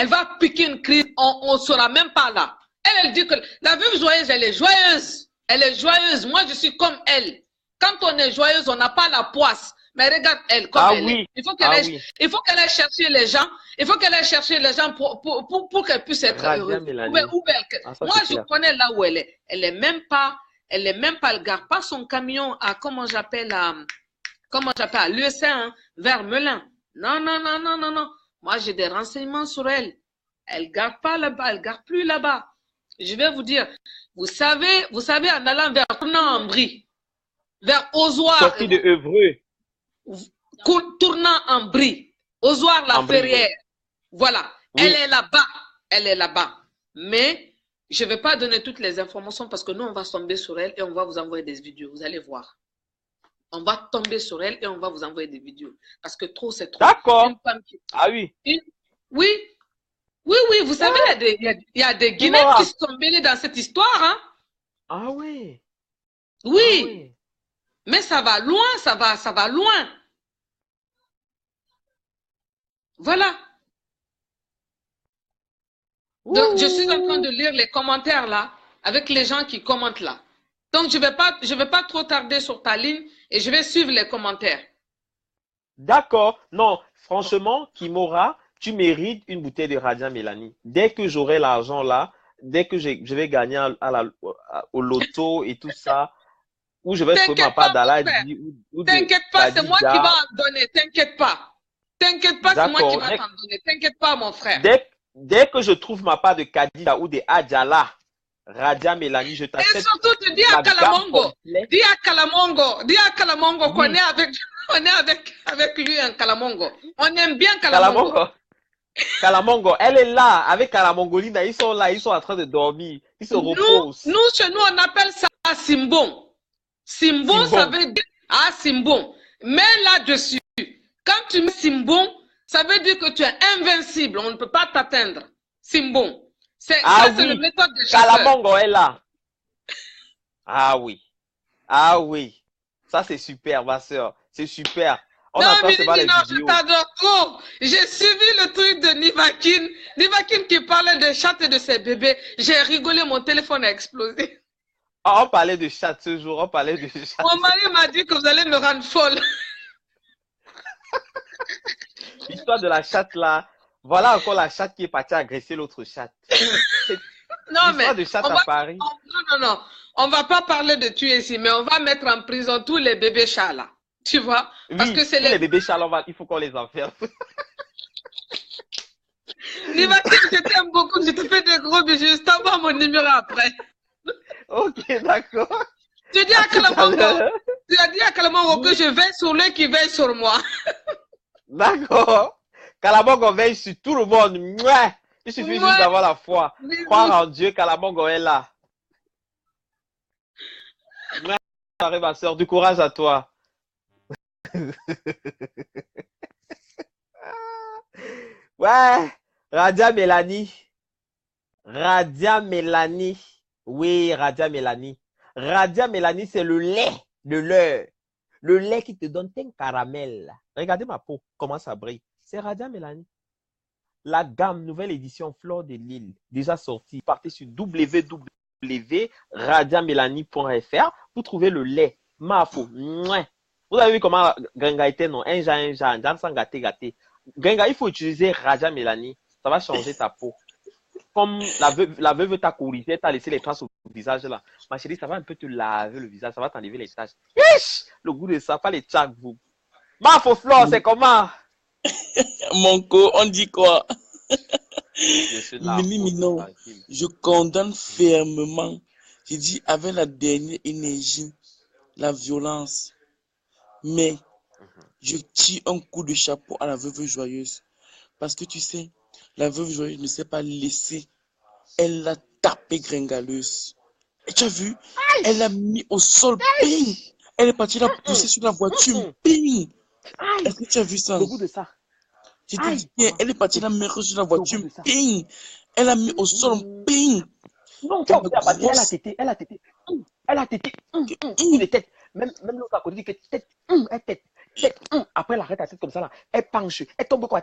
[SPEAKER 5] va piquer une crise, on ne sera même pas là. Elle dit que la veuve joyeuse, elle est joyeuse. Elle est joyeuse. Moi, je suis comme elle. Quand on est joyeuse, on n'a pas la poisse. Mais regarde elle, comme elle est. Il faut qu'elle aille chercher les gens. Il faut qu'elle aille chercher les gens pour qu'elle puisse être heureuse. Moi, je connais là où elle est. Elle est même pas, elle garde pas son camion à, comment j'appelle, à l'UEC, hein, vers Melun. Non, non, non, non, non, non. Moi, j'ai des renseignements sur elle. Elle garde pas là-bas, elle garde plus là-bas. Je vais vous dire, vous savez, en allant vers Tournant-en-Brie, vers Ozoir.
[SPEAKER 1] Sortie de Evreux.
[SPEAKER 5] Tournant-en-Brie, Ozoir-la-Ferrière. Voilà, oui. Elle est là-bas. Elle est là-bas. Mais je ne vais pas donner toutes les informations parce que nous, on va tomber sur elle et on va vous envoyer des vidéos. Vous allez voir. On va tomber sur elle et on va vous envoyer des vidéos. Parce que trop, c'est trop.
[SPEAKER 1] D'accord. Ah oui.
[SPEAKER 5] Oui. Oui, oui, vous savez, il y a des Guinéens qui sont mêlés dans cette histoire. Hein?
[SPEAKER 1] Ah oui.
[SPEAKER 5] Oui. Mais ça va loin, ça va loin. Voilà. Donc, je suis en train de lire les commentaires là, avec les gens qui commentent là. Donc, je vais pas trop tarder sur ta ligne et je vais suivre les commentaires.
[SPEAKER 1] D'accord. Non, franchement, Kimora, tu mérites une bouteille de Radia Mélanie. Dès que j'aurai l'argent là, dès que je vais gagner au loto et tout ça, ou je vais trouver ma part d'Aladi ou de
[SPEAKER 5] T'inquiète pas, c'est moi qui vais
[SPEAKER 1] Khadija.
[SPEAKER 5] en donner. T'inquiète pas. T'inquiète pas, c'est moi qui
[SPEAKER 1] D'accord.
[SPEAKER 5] vais t'en donner. T'inquiète pas, mon frère.
[SPEAKER 1] Dès que je trouve ma part de Khadija ou de Adjala, Radia Mélanie, je
[SPEAKER 5] Et
[SPEAKER 1] t'achète
[SPEAKER 5] surtout, tu dis à
[SPEAKER 1] la gamme
[SPEAKER 5] Kalamongo,
[SPEAKER 1] complète.
[SPEAKER 5] dis à Kalamongo
[SPEAKER 1] Oui.
[SPEAKER 5] qu'on est avec lui en Kalamongo. On aime bien Kalamongo.
[SPEAKER 1] Kalamongo, elle est là avec Kalamongolina. Ils sont là, ils sont en train de dormir. Ils se reposent.
[SPEAKER 5] Nous, chez nous, on appelle ça Simbon. Simbon, ça veut dire Simbon. Mais là-dessus, quand tu mets Simbon, ça veut dire que tu es invincible. On ne peut pas t'atteindre. Simbon. C'est le méthode de chasseur.
[SPEAKER 1] Kalamongo est là. Ah oui. Ah oui. Ça, c'est super, ma soeur. C'est super. On attend seulement les vidéos.
[SPEAKER 5] Je t'adore trop. J'ai suivi le truc de Nivakin. Nivakin qui parlait de chat et de ses bébés. J'ai rigolé, mon téléphone a explosé.
[SPEAKER 1] On parlait de chat ce jour. On parlait de chat.
[SPEAKER 5] Mon mari m'a dit que vous allez me rendre folle.
[SPEAKER 1] L'histoire de la chatte là. Voilà encore la chatte qui est partie agresser l'autre chatte.
[SPEAKER 5] Non, mais
[SPEAKER 1] de chatte à Paris.
[SPEAKER 5] Non. On va pas parler de tuer ici, mais on va mettre en prison tous les bébés chats là. Tu vois? Parce que c'est
[SPEAKER 1] les bébés chats, il faut qu'on les enferme.
[SPEAKER 5] Nivakin, je t'aime beaucoup. Je te fais des gros bisous. Je t'envoie mon numéro après.
[SPEAKER 1] Ok, d'accord.
[SPEAKER 5] Tu dis à Kalamongo que je veille sur lui qui veille sur moi.
[SPEAKER 1] D'accord. Kalamongo veille sur tout le monde. Mouais. Il suffit juste d'avoir la foi. Croire en Dieu, Kalamongo est là. Mouais, ma soeur, du courage à toi. Ouais, Radia Mélanie. Radia Mélanie. Oui, Radia Mélanie. Radia Mélanie, c'est le lait de l'heure. Le lait qui te donne un caramel. Regardez ma peau, comment ça brille. C'est Radia Mélanie. La gamme, nouvelle édition Fleur de Lille, déjà sortie. Partez sur www.radiamélanie.fr. Vous trouvez le lait. Ma peau. Vous avez vu comment Grenga était, non? Un genre, sans gâter. Grenga, il faut utiliser Radia Mélanie. Ça va changer ta peau. Comme la veuve t'a corrigé, t'a laissé les traces au visage là. Ma chérie, ça va un peu te laver le visage, ça va t'enlever les taches. Yish! Le goût de ça, pas les tchacs, vous. Ma faux flore, c'est comment?
[SPEAKER 6] Mon co, on dit quoi?
[SPEAKER 1] Là,
[SPEAKER 6] non, je condamne fermement. Je dis avec la dernière énergie, la violence. Mais je tire un coup de chapeau à la veuve joyeuse. Parce que tu sais, la veuve joyeuse ne s'est pas laissée. Elle l'a tapé gringaleuse. Et tu as vu? Elle l'a mis au sol. Ping! Elle est partie la pousser sur la voiture. Ping! Est-ce que tu as vu ça?
[SPEAKER 1] Le goût de ça.
[SPEAKER 6] Je te dis bien, elle est partie la mettre sur la voiture. Ping! Elle a mis au sol. Ping!
[SPEAKER 1] Non, tu as elle a tété. Une tête. Même l'autre à côté dit que tête. Après, elle arrête la tête comme ça là. Elle penche. Elle tombe quoi?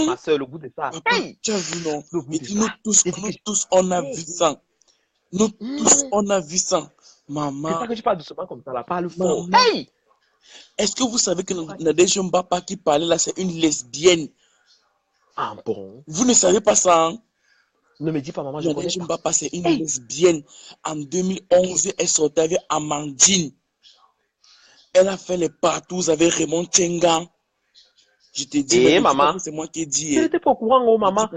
[SPEAKER 1] Ma soeur, le goût de ça. Hey!
[SPEAKER 6] Tu as vu, non? Et nous tous, on a vu ça. Nous tous, on a vu ça. Maman.
[SPEAKER 1] C'est pas que tu parles doucement comme ça là. Parle fort. Hey!
[SPEAKER 6] Est-ce que vous savez que Nadège Mbapa qui parlait là, c'est une lesbienne?
[SPEAKER 1] Ah bon?
[SPEAKER 6] Vous ne savez pas ça, hein?
[SPEAKER 1] Ne me dis pas, maman, je connais
[SPEAKER 6] Nadège Mbapa, c'est une lesbienne. En 2011, elle sortait avec Amandine. Elle a fait les partous avec Raymond Tchenga. Je te dis,
[SPEAKER 1] maman,
[SPEAKER 6] c'est moi qui ai dit.
[SPEAKER 1] Tu n'étais pas au courant, oh, maman.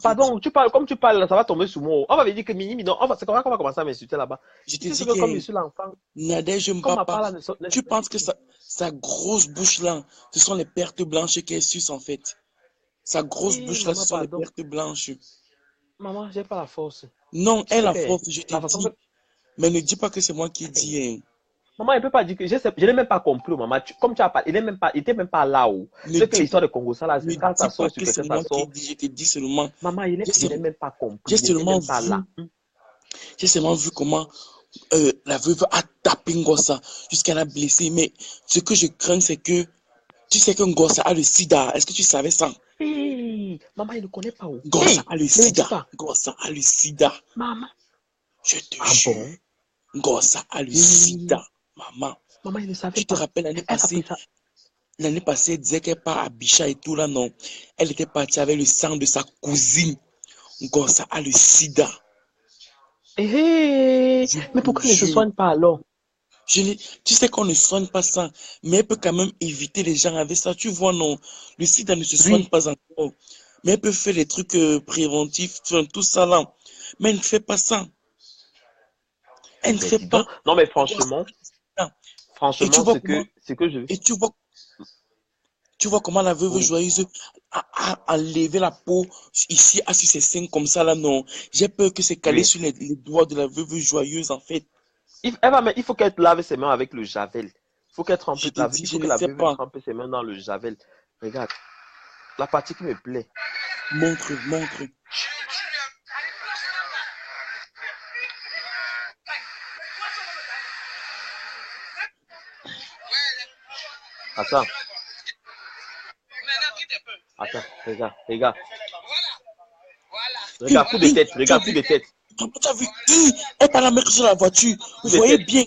[SPEAKER 1] Pardon, comme tu parles, ça va tomber sur moi. On va me dire que Mini, non, c'est comment on va commencer à m'insulter là-bas.
[SPEAKER 6] Je te dis
[SPEAKER 1] que comme je suis l'enfant.
[SPEAKER 6] Nadège Mbapa, tu penses que sa grosse bouche là, ce sont les pertes blanches qu'elle suce en fait. Sa grosse bouche là, ce sont les pertes blanches.
[SPEAKER 1] Maman, j'ai pas la force.
[SPEAKER 6] Non, elle a la force, je te dis. Mais ne dis pas que c'est moi qui dis.
[SPEAKER 1] Maman, elle ne peut pas dire que je n'ai même pas compris, maman. Comme tu as parlé, il n'était même pas là où. C'est que l'histoire de Congo, ça là, c'est quand ça sort sur quelqu'un, ça sort.
[SPEAKER 6] Je te dis seulement.
[SPEAKER 1] Maman, il n'est même pas compris.
[SPEAKER 6] J'ai seulement vu comment La veuve a tapé Ngossa jusqu'à la blesser. Mais ce que je crains, c'est que tu sais que Ngossa a le sida. Est-ce que tu savais ça?
[SPEAKER 7] Hey, maman, il ne connaît pas où.
[SPEAKER 6] Ngossa
[SPEAKER 7] Hey,
[SPEAKER 6] a le
[SPEAKER 7] ne me dis
[SPEAKER 6] sida.
[SPEAKER 7] pas.
[SPEAKER 6] Ngossa a le sida.
[SPEAKER 7] Maman.
[SPEAKER 6] Je te
[SPEAKER 7] Ah
[SPEAKER 6] jure.
[SPEAKER 7] bon?
[SPEAKER 6] Ngossa a le
[SPEAKER 7] Hey,
[SPEAKER 6] sida. Maman,
[SPEAKER 7] maman, il ne savait
[SPEAKER 6] tu te
[SPEAKER 7] pas.
[SPEAKER 6] rappelles
[SPEAKER 7] Elle a pris ça.
[SPEAKER 6] l'année passée, elle disait qu'elle part à Bichat et tout là, non. Elle était partie avec le sang de sa cousine. Ngossa a le sida.
[SPEAKER 7] Hey,
[SPEAKER 6] Je
[SPEAKER 7] mais
[SPEAKER 6] te
[SPEAKER 7] pourquoi elle ne se
[SPEAKER 6] jure.
[SPEAKER 7] soigne pas alors?
[SPEAKER 6] Tu sais qu'on ne soigne pas ça, mais elle peut quand même éviter les gens avec ça. Tu vois, non, le sida ne se soigne
[SPEAKER 7] Oui,
[SPEAKER 6] pas encore. Mais elle peut faire les trucs préventifs, tout ça là. Mais elle ne fait pas ça. Elle ne
[SPEAKER 7] mais
[SPEAKER 6] fait
[SPEAKER 7] dis
[SPEAKER 6] pas.
[SPEAKER 7] donc. Non, mais
[SPEAKER 6] Ngossa a
[SPEAKER 7] franchement,
[SPEAKER 6] le sida. Et tu
[SPEAKER 7] franchement,
[SPEAKER 6] vois comment,
[SPEAKER 7] ce que je veux.
[SPEAKER 6] et tu vois comment la veuve
[SPEAKER 7] Oui,
[SPEAKER 6] joyeuse a enlevé la peau ici, sur ses seins comme ça là, non. J'ai peur que c'est calé
[SPEAKER 7] oui.
[SPEAKER 6] sur les doigts de la veuve joyeuse en fait.
[SPEAKER 7] Il faut qu'elle lave ses mains avec le javel. Il faut qu'elle trempe
[SPEAKER 6] Je te dis,
[SPEAKER 7] il
[SPEAKER 6] je
[SPEAKER 7] faut que
[SPEAKER 6] ne
[SPEAKER 7] la
[SPEAKER 6] sais
[SPEAKER 7] veuve
[SPEAKER 6] pas.
[SPEAKER 7] trempe ses mains dans le javel. Regarde, la partie qui me plaît.
[SPEAKER 6] Montre, montre.
[SPEAKER 7] Attends, attends, regarde. Regarde, coup de tête,
[SPEAKER 6] Tu as
[SPEAKER 7] regarde, coup
[SPEAKER 6] vu?
[SPEAKER 7] de tête.
[SPEAKER 6] Tu as vu? Elle parle à mettre sur la voiture.
[SPEAKER 7] Coup de
[SPEAKER 6] Voyez
[SPEAKER 7] tête.
[SPEAKER 6] bien.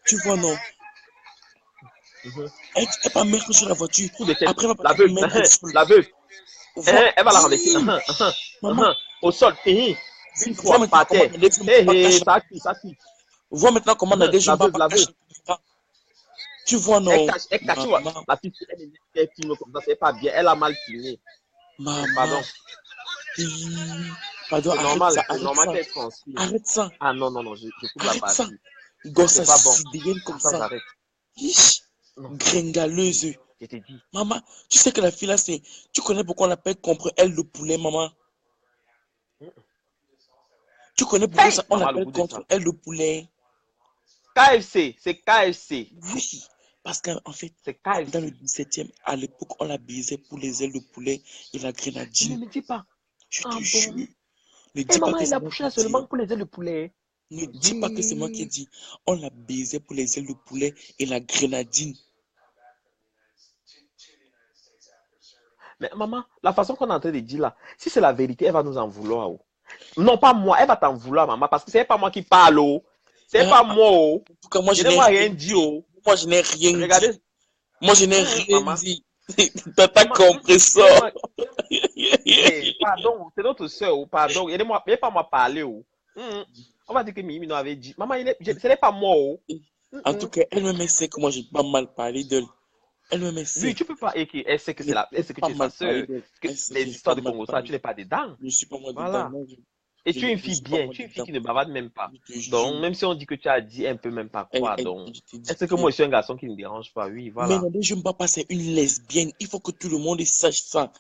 [SPEAKER 6] Tu vois, non.
[SPEAKER 7] Mhm.
[SPEAKER 6] Elle va mettre sur la voiture.
[SPEAKER 7] Coup de tête.
[SPEAKER 6] Après, elle va
[SPEAKER 7] La
[SPEAKER 6] partir
[SPEAKER 7] veuve,
[SPEAKER 6] mettre au sol.
[SPEAKER 7] la veuve.
[SPEAKER 6] Vois,
[SPEAKER 7] Elle va la renverser.
[SPEAKER 6] maman,
[SPEAKER 7] Au sol. Une
[SPEAKER 6] vois
[SPEAKER 7] fois,
[SPEAKER 6] maintenant
[SPEAKER 7] par
[SPEAKER 6] comment
[SPEAKER 7] terre.
[SPEAKER 6] Nadège Mbapa cache.
[SPEAKER 7] Ça cuit.
[SPEAKER 6] Vois maintenant comment Nadège
[SPEAKER 7] La veuve,
[SPEAKER 6] Mbapa
[SPEAKER 7] la
[SPEAKER 6] cache.
[SPEAKER 7] veuve.
[SPEAKER 6] Tu vois, non.
[SPEAKER 7] Tu vois,
[SPEAKER 6] Maman,
[SPEAKER 7] la petite, elle filme comme ça, c'est pas bien. Elle a mal filmé.
[SPEAKER 6] maman.
[SPEAKER 7] Pardon.
[SPEAKER 6] Pardon,
[SPEAKER 7] C'est
[SPEAKER 6] arrête
[SPEAKER 7] normal,
[SPEAKER 6] ça,
[SPEAKER 7] c'est
[SPEAKER 6] arrête
[SPEAKER 7] normal
[SPEAKER 6] ça.
[SPEAKER 7] qu'elle transfile.
[SPEAKER 6] Arrête ça,
[SPEAKER 7] Ah non, je coupe la
[SPEAKER 6] arrête ça.
[SPEAKER 7] partie.
[SPEAKER 6] Gosse
[SPEAKER 7] C'est pas bon.
[SPEAKER 6] sidérienne comme
[SPEAKER 7] Ça,
[SPEAKER 6] ça.
[SPEAKER 7] j'arrête.
[SPEAKER 6] Ish,
[SPEAKER 7] Non,
[SPEAKER 6] gringaleuse.
[SPEAKER 7] je t'ai dit.
[SPEAKER 6] Maman, tu sais que la fille là, c'est. Tu connais pourquoi on l'appelle contre elle le poulet, maman? Tu connais pourquoi
[SPEAKER 7] Hey,
[SPEAKER 6] on
[SPEAKER 7] maman, le
[SPEAKER 6] l'appelle
[SPEAKER 7] goût de
[SPEAKER 6] contre
[SPEAKER 7] ça.
[SPEAKER 6] elle le poulet?
[SPEAKER 7] KFC, c'est KFC.
[SPEAKER 6] Oui, parce qu'en fait,
[SPEAKER 7] C'est
[SPEAKER 6] dans le
[SPEAKER 7] KFC.
[SPEAKER 6] 17e, à l'époque, on la baisait pour les ailes de poulet et la
[SPEAKER 7] Ne
[SPEAKER 6] grenadine.
[SPEAKER 7] me dis pas.
[SPEAKER 6] Je
[SPEAKER 7] Ah
[SPEAKER 6] te
[SPEAKER 7] bon?
[SPEAKER 6] jure. Ne
[SPEAKER 7] Et
[SPEAKER 6] dis pas
[SPEAKER 7] maman,
[SPEAKER 6] que
[SPEAKER 7] elle
[SPEAKER 6] c'est
[SPEAKER 7] a
[SPEAKER 6] moi
[SPEAKER 7] bouché
[SPEAKER 6] qui
[SPEAKER 7] là
[SPEAKER 6] dis.
[SPEAKER 7] seulement pour les ailes de poulet.
[SPEAKER 6] Ne dis pas que c'est moi qui
[SPEAKER 7] Dis.
[SPEAKER 6] dis. On la baisait pour les ailes de poulet et la grenadine.
[SPEAKER 7] Mais maman, la façon qu'on est en train de dire là, si c'est la vérité, elle va nous en vouloir. Oh. Non, pas moi, elle va t'en vouloir, maman, parce que c'est pas moi qui parle. Oh. C'est pas moi. Oh.
[SPEAKER 6] En tout cas, moi,
[SPEAKER 7] Je
[SPEAKER 6] je
[SPEAKER 7] n'ai
[SPEAKER 6] n'ai
[SPEAKER 7] moi
[SPEAKER 6] rien
[SPEAKER 7] rien
[SPEAKER 6] dit.
[SPEAKER 7] dit. Oh.
[SPEAKER 6] Moi, je n'ai rien
[SPEAKER 7] Regardez.
[SPEAKER 6] dit. Moi, je n'ai rien
[SPEAKER 7] Maman.
[SPEAKER 6] dit. T'as
[SPEAKER 7] Maman,
[SPEAKER 6] compris ça?
[SPEAKER 7] Hey, pardon, c'est notre soeur, oh, pardon. Aidez-moi, pas moi parler. Oh. On va dire que Mimi nous avait dit. Maman, ce n'est pas moi. Oh.
[SPEAKER 6] En tout cas, elle-même, elle sait que moi, j'ai pas mal parlé d'elle. Elle-même, elle
[SPEAKER 7] Oui,
[SPEAKER 6] sait.
[SPEAKER 7] tu peux pas écrire. Elle sait que elle sait que
[SPEAKER 6] Pas
[SPEAKER 7] tu es sa
[SPEAKER 6] mal parlé
[SPEAKER 7] soeur.
[SPEAKER 6] d'elle.
[SPEAKER 7] Que
[SPEAKER 6] Elle sait que
[SPEAKER 7] les
[SPEAKER 6] j'ai
[SPEAKER 7] histoires
[SPEAKER 6] pas
[SPEAKER 7] de
[SPEAKER 6] mal
[SPEAKER 7] Congo, ça,
[SPEAKER 6] parlé.
[SPEAKER 7] tu n'es pas dedans.
[SPEAKER 6] Je suis pas moi dedans.
[SPEAKER 7] Voilà.
[SPEAKER 6] Non,
[SPEAKER 7] Et tu es une
[SPEAKER 6] je
[SPEAKER 7] fille
[SPEAKER 6] suis pas
[SPEAKER 7] bien,
[SPEAKER 6] moi
[SPEAKER 7] tu es une fille
[SPEAKER 6] dedans.
[SPEAKER 7] qui ne bavarde même pas.
[SPEAKER 6] Je te jure.
[SPEAKER 7] Donc, même si on dit que tu as dit un peu, même pas quoi. Donc,
[SPEAKER 6] Je te dis
[SPEAKER 7] est-ce que
[SPEAKER 6] bien.
[SPEAKER 7] moi, je suis un garçon qui ne dérange pas? Oui,
[SPEAKER 6] Mais
[SPEAKER 7] voilà.
[SPEAKER 6] Nadège Mbapa, c'est une lesbienne. Il faut que tout le monde sache ça.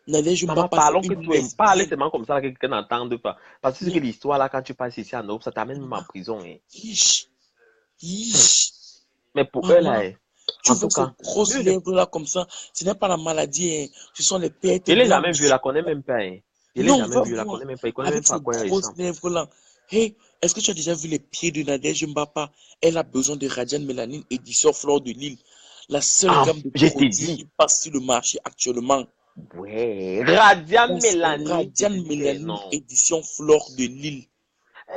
[SPEAKER 6] Nadège
[SPEAKER 7] Maman,
[SPEAKER 6] Mbapa, c'est
[SPEAKER 7] parlons que
[SPEAKER 6] une
[SPEAKER 7] tu aimes parler
[SPEAKER 6] lesbienne.
[SPEAKER 7] seulement comme ça, que quelqu'un n'entende pas. Parce que c'est que
[SPEAKER 6] Mais,
[SPEAKER 7] l'histoire, là, quand tu passes ici à Europe, ça t'amène même en prison. Hein.
[SPEAKER 6] yish, yish.
[SPEAKER 7] Mais pour eux, là,
[SPEAKER 6] Maman,
[SPEAKER 7] hein,
[SPEAKER 6] tu
[SPEAKER 7] en tout
[SPEAKER 6] vois ces
[SPEAKER 7] cas,
[SPEAKER 6] grosses
[SPEAKER 7] Dieu,
[SPEAKER 6] lèvres là comme ça. Ce n'est pas la maladie, hein. Ce sont les pertes
[SPEAKER 7] je l'ai jamais vu, je
[SPEAKER 6] blanches.
[SPEAKER 7] la connais même pas. Hein. Je l'ai
[SPEAKER 6] Non,
[SPEAKER 7] jamais
[SPEAKER 6] va
[SPEAKER 7] vu, je la
[SPEAKER 6] voir.
[SPEAKER 7] connais même pas. Il connaît même
[SPEAKER 6] Avec
[SPEAKER 7] pas à
[SPEAKER 6] ces
[SPEAKER 7] quoi elle
[SPEAKER 6] grosses
[SPEAKER 7] ressemble.
[SPEAKER 6] lèvres là. Hey, est-ce que tu as déjà vu les pieds de Nadège Mbapa? Elle a besoin de Radian Mélanine édition Fleur de Lille. La seule
[SPEAKER 7] Ah,
[SPEAKER 6] gamme de
[SPEAKER 7] je t'ai
[SPEAKER 6] produits qui
[SPEAKER 7] dit.
[SPEAKER 6] passe sur le marché actuellement.
[SPEAKER 7] Ouais, Radiant Mélanie, je
[SPEAKER 6] Radian
[SPEAKER 7] te dis que
[SPEAKER 6] Mélanine
[SPEAKER 7] non.
[SPEAKER 6] édition Fleur de Lille.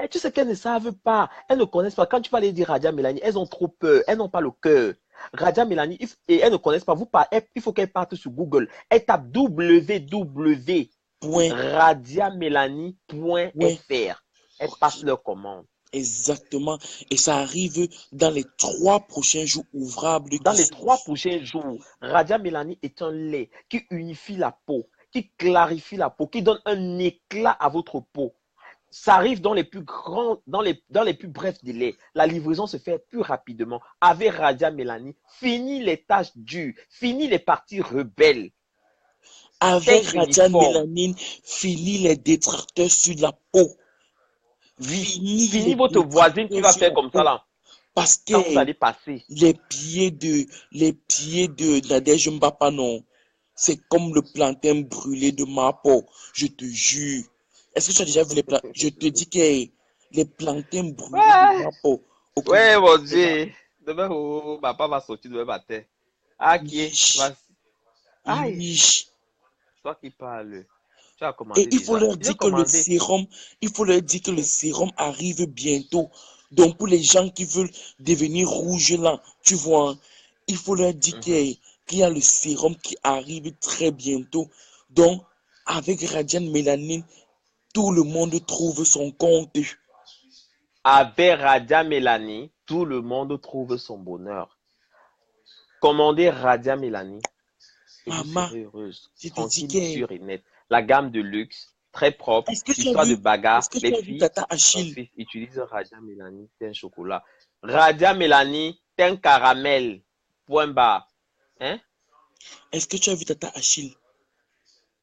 [SPEAKER 7] Eh, tu sais qu'elles ne savent pas, elles ne connaissent pas. Quand tu vas aller dire Radia Mélanie, elles ont trop peur, elles n'ont pas le cœur. Radia Mélanie, et elles ne connaissent pas. Il faut qu'elles partent sur Google. Elles tapent
[SPEAKER 6] Point.
[SPEAKER 7] www.radiamélanie.fr. Elles passent leur commande.
[SPEAKER 6] Exactement. Et ça arrive dans les 3 prochains jours ouvrables
[SPEAKER 7] Dans
[SPEAKER 6] qui
[SPEAKER 7] les 3
[SPEAKER 6] suivent.
[SPEAKER 7] prochains jours, Radia Mélanie est un lait qui unifie la peau, qui clarifie la peau, qui donne un éclat à votre peau. Ça arrive dans les plus grands, dans les plus brefs délais. La livraison se fait plus rapidement. Avec Radia Mélanie, fini les tâches dures, fini les parties rebelles.
[SPEAKER 6] Avec
[SPEAKER 7] Teint
[SPEAKER 6] Radian
[SPEAKER 7] uniforme.
[SPEAKER 6] Mélanine, fini les détracteurs sur la peau.
[SPEAKER 7] Fini
[SPEAKER 6] les
[SPEAKER 7] votre voisine qui va
[SPEAKER 6] sur
[SPEAKER 7] faire
[SPEAKER 6] la
[SPEAKER 7] comme
[SPEAKER 6] peau.
[SPEAKER 7] ça là.
[SPEAKER 6] Parce que
[SPEAKER 7] Quand vous allez passer.
[SPEAKER 6] les pieds de Nadège Mbapa, non. C'est comme le plantain brûlé de ma peau. Je te jure. Est-ce que tu as déjà vu les plantains? Je te dis que les plantains brûlés
[SPEAKER 7] Ouais,
[SPEAKER 6] de Wapo.
[SPEAKER 7] ouais, mon Dieu. Demain, papa va sortir demain matin. Ah, qui est?
[SPEAKER 6] Wesh,
[SPEAKER 7] Aïe,
[SPEAKER 6] wesh.
[SPEAKER 7] toi qui parles. Tu as
[SPEAKER 6] Et
[SPEAKER 7] commandé
[SPEAKER 6] il faut
[SPEAKER 7] déjà.
[SPEAKER 6] leur
[SPEAKER 7] J'ai
[SPEAKER 6] dire que le
[SPEAKER 7] commandé.
[SPEAKER 6] sérum, il faut leur dire que le sérum arrive bientôt. Donc pour les gens qui veulent devenir rouges là, tu vois, hein, il faut leur dire
[SPEAKER 7] Mhm.
[SPEAKER 6] qu'il y a le sérum qui arrive très bientôt. Donc avec Radiant Mélanine, tout le monde trouve son compte.
[SPEAKER 7] Avec Radia Mélanie, tout le monde trouve son bonheur. Commandez Radia Mélanie et vous
[SPEAKER 6] Maman,
[SPEAKER 7] serez heureuse,
[SPEAKER 6] je te dis
[SPEAKER 7] tranquille,
[SPEAKER 6] que,
[SPEAKER 7] sûre et nette. La gamme de luxe, très propre,
[SPEAKER 6] est-ce que tu as
[SPEAKER 7] histoire de
[SPEAKER 6] vu,
[SPEAKER 7] bagarre.
[SPEAKER 6] est-ce que
[SPEAKER 7] Les
[SPEAKER 6] tu as vu
[SPEAKER 7] filles,
[SPEAKER 6] Tata
[SPEAKER 7] mon
[SPEAKER 6] Achille?
[SPEAKER 7] fils, utilisent Radia Mélanie, c'est un chocolat. Radia Mélanie, c'est un caramel. Point barre. Hein?
[SPEAKER 6] Est-ce que tu as vu Tata Achille?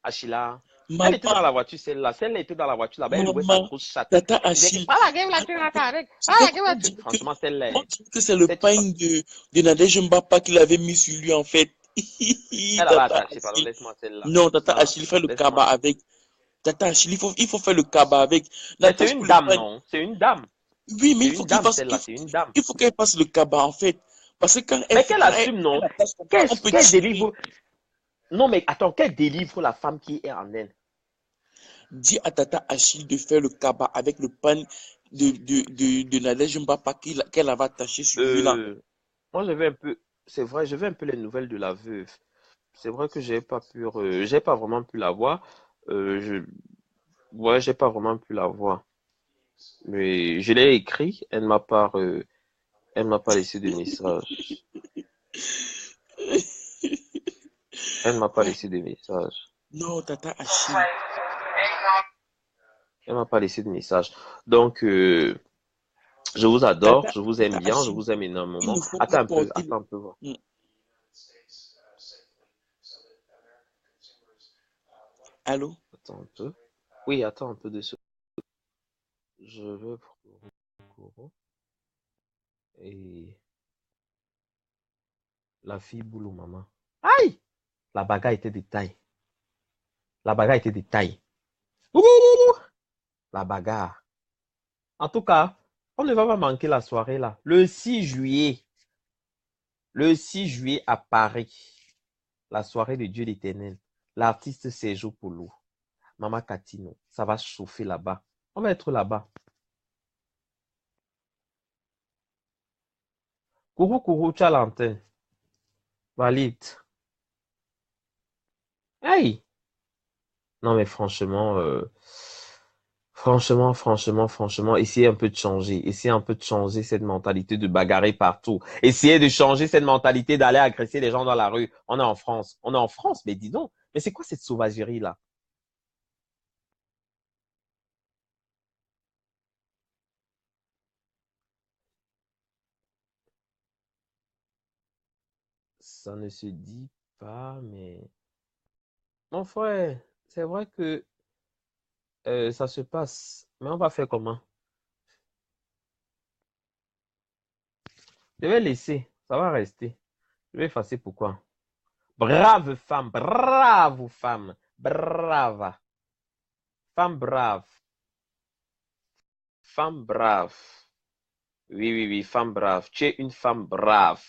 [SPEAKER 7] Achila. Elle était dans
[SPEAKER 6] Maman,
[SPEAKER 7] la voiture, celle-là. Celle-là était dans la voiture là-bas. Elle louait sa
[SPEAKER 6] maman,
[SPEAKER 7] grosse chatte.
[SPEAKER 6] Tata
[SPEAKER 7] Elle disait que,
[SPEAKER 6] Achille.
[SPEAKER 7] pas la game là, tu rentres avec. Pas la game là,
[SPEAKER 6] On
[SPEAKER 7] tu.
[SPEAKER 6] dirait que,
[SPEAKER 7] Franchement, celle-là,
[SPEAKER 6] on dirait que c'est le
[SPEAKER 7] cette
[SPEAKER 6] pain de Nadège Mbappa qu'il avait mis sur lui en fait.
[SPEAKER 7] elle avait
[SPEAKER 6] Tata
[SPEAKER 7] attaché, pardon,
[SPEAKER 6] Achille.
[SPEAKER 7] laisse-moi celle-là.
[SPEAKER 6] Non, Tata
[SPEAKER 7] Ça,
[SPEAKER 6] Achille fait le kaba
[SPEAKER 7] laisse-moi.
[SPEAKER 6] avec. Tata Achille, il faut faire le kaba avec. La
[SPEAKER 7] Mais c'est
[SPEAKER 6] tâche pour
[SPEAKER 7] une
[SPEAKER 6] le
[SPEAKER 7] dame,
[SPEAKER 6] pain.
[SPEAKER 7] non? C'est une dame.
[SPEAKER 6] Oui, mais
[SPEAKER 7] C'est une dame, celle-là, c'est une dame.
[SPEAKER 6] il faut qu'elle passe le kaba en fait. Parce que
[SPEAKER 7] Mais qu'elle
[SPEAKER 6] quand elle
[SPEAKER 7] assume,
[SPEAKER 6] fait
[SPEAKER 7] non?
[SPEAKER 6] la tâche comme ça, on peut
[SPEAKER 7] Qu'elle
[SPEAKER 6] tirer.
[SPEAKER 7] délivre. Non, mais attends, qu'elle délivre la femme qui est en Inde.
[SPEAKER 6] Dis à Tata Achille de faire le kaba avec le pain de Nadège Mbappa qu'elle avait attaché sur lui là.
[SPEAKER 7] Euh, Moi, je vais un peu. C'est vrai, je vais un peu les nouvelles de la veuve. C'est vrai que j'ai pas vraiment pu la voir. Je, ouais, j'ai pas vraiment pu la voir. Mais je l'ai écrit, elle m'a pas laissé de message. Elle m'a pas laissé de message.
[SPEAKER 6] Non, Tata Achille.
[SPEAKER 7] Elle m'a pas laissé de message. Donc, je vous adore, je vous aime
[SPEAKER 6] Tata
[SPEAKER 7] bien, je
[SPEAKER 6] Achille,
[SPEAKER 7] vous aime
[SPEAKER 6] il
[SPEAKER 7] énormément.
[SPEAKER 6] ne faut pas porter
[SPEAKER 7] Attends un peu. Voir.
[SPEAKER 6] Hmm. Allô?
[SPEAKER 7] Attends un peu. Oui, attends un peu de ce. Je veux pour et la fille boulot maman. Aïe! La bagarre était de taille. La bagarre était de taille. Ouh! La bagarre. En tout cas, on ne va pas manquer la soirée là. Le 6 juillet à Paris, la soirée de Dieu l'Éternel. L'artiste Sergio Polo, Mama Catino, ça va chauffer là-bas. On va être là-bas. Kourou, kourou, tu as l'antenne. Valide. Hey! Non, mais franchement, franchement, essayez un peu de changer. Essayez un peu de changer cette mentalité de bagarrer partout. Essayez de changer cette mentalité d'aller agresser les gens dans la rue. On est en France. On est en France, mais dis donc. Mais c'est quoi cette sauvagerie-là? Ça ne se dit pas, mais... Mon frère, c'est vrai que ça se passe. Mais on va faire comment? Je vais laisser. Ça va rester. Je vais effacer pourquoi. Brave femme, brave femme, brave. Femme brave, femme brave. Oui, oui, oui, femme brave. Tu es une femme brave,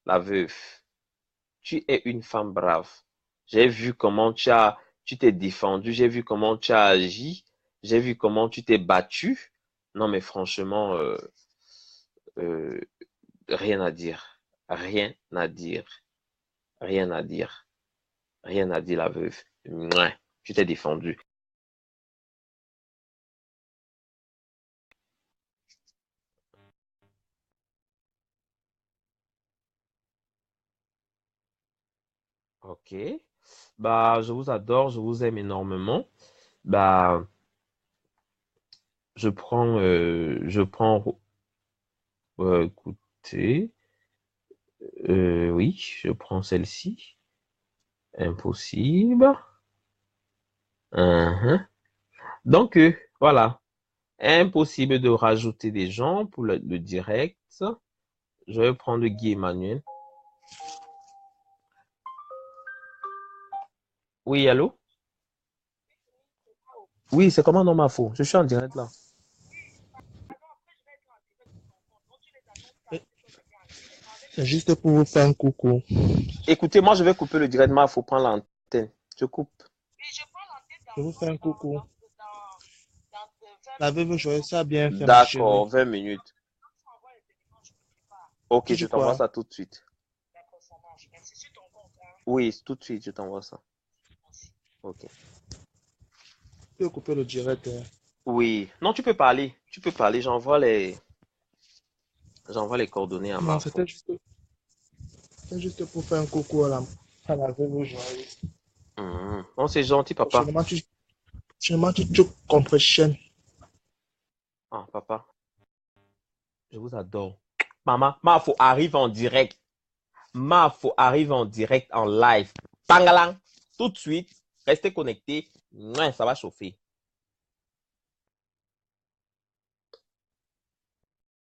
[SPEAKER 7] la veuve. Tu es une femme brave. J'ai vu comment tu t'es défendu, j'ai vu comment tu as agi, j'ai vu comment tu t'es battu. Non, mais franchement, euh, rien à dire. Rien à dire. Rien à dire. Rien à dire, la veuve. Mouais, tu t'es défendu. Ok. Bah, je vous adore, je vous aime énormément. Bah, écoutez, oui, je prends celle-ci. Impossible. Uhum. Donc, voilà. Impossible de rajouter des gens pour le direct. Je vais prendre Guy Emmanuel. Oui, allô? Oui, c'est comment dans ma faux? Je suis en direct là.
[SPEAKER 8] C'est juste pour vous faire un coucou.
[SPEAKER 7] Écoutez, moi, je vais couper le direct, mais il faut prendre l'antenne. Je coupe.
[SPEAKER 2] Oui, je prends l'antenne
[SPEAKER 8] Je vous fais un coucou.
[SPEAKER 2] dans 20
[SPEAKER 8] La veuve joyeuse, ça a bien fait, ma chérie.
[SPEAKER 7] D'accord, 20 minutes. Ok,
[SPEAKER 8] Tu
[SPEAKER 7] je
[SPEAKER 8] dis
[SPEAKER 7] t'envoie
[SPEAKER 8] quoi?
[SPEAKER 7] ça tout de suite.
[SPEAKER 2] D'accord, ça marche. Merci sur ton compte. Hein.
[SPEAKER 7] Oui, tout de suite, je t'envoie ça. Ok.
[SPEAKER 8] Tu peux couper le direct. Hein.
[SPEAKER 7] Oui. Non, tu peux parler. Tu peux parler. J'envoie les coordonnées à
[SPEAKER 8] Non,
[SPEAKER 7] Marfo.
[SPEAKER 8] c'était juste pour faire un coucou à la veuve joyeuse.
[SPEAKER 7] Non, c'est gentil, papa.
[SPEAKER 8] Seulement tu contre chaîne.
[SPEAKER 7] Ah, papa. Je vous adore. Maman, Marfo arrive en direct. Marfo arrive en direct, en live. Pangalang. Tout de suite. Restez connectés. Ça va chauffer.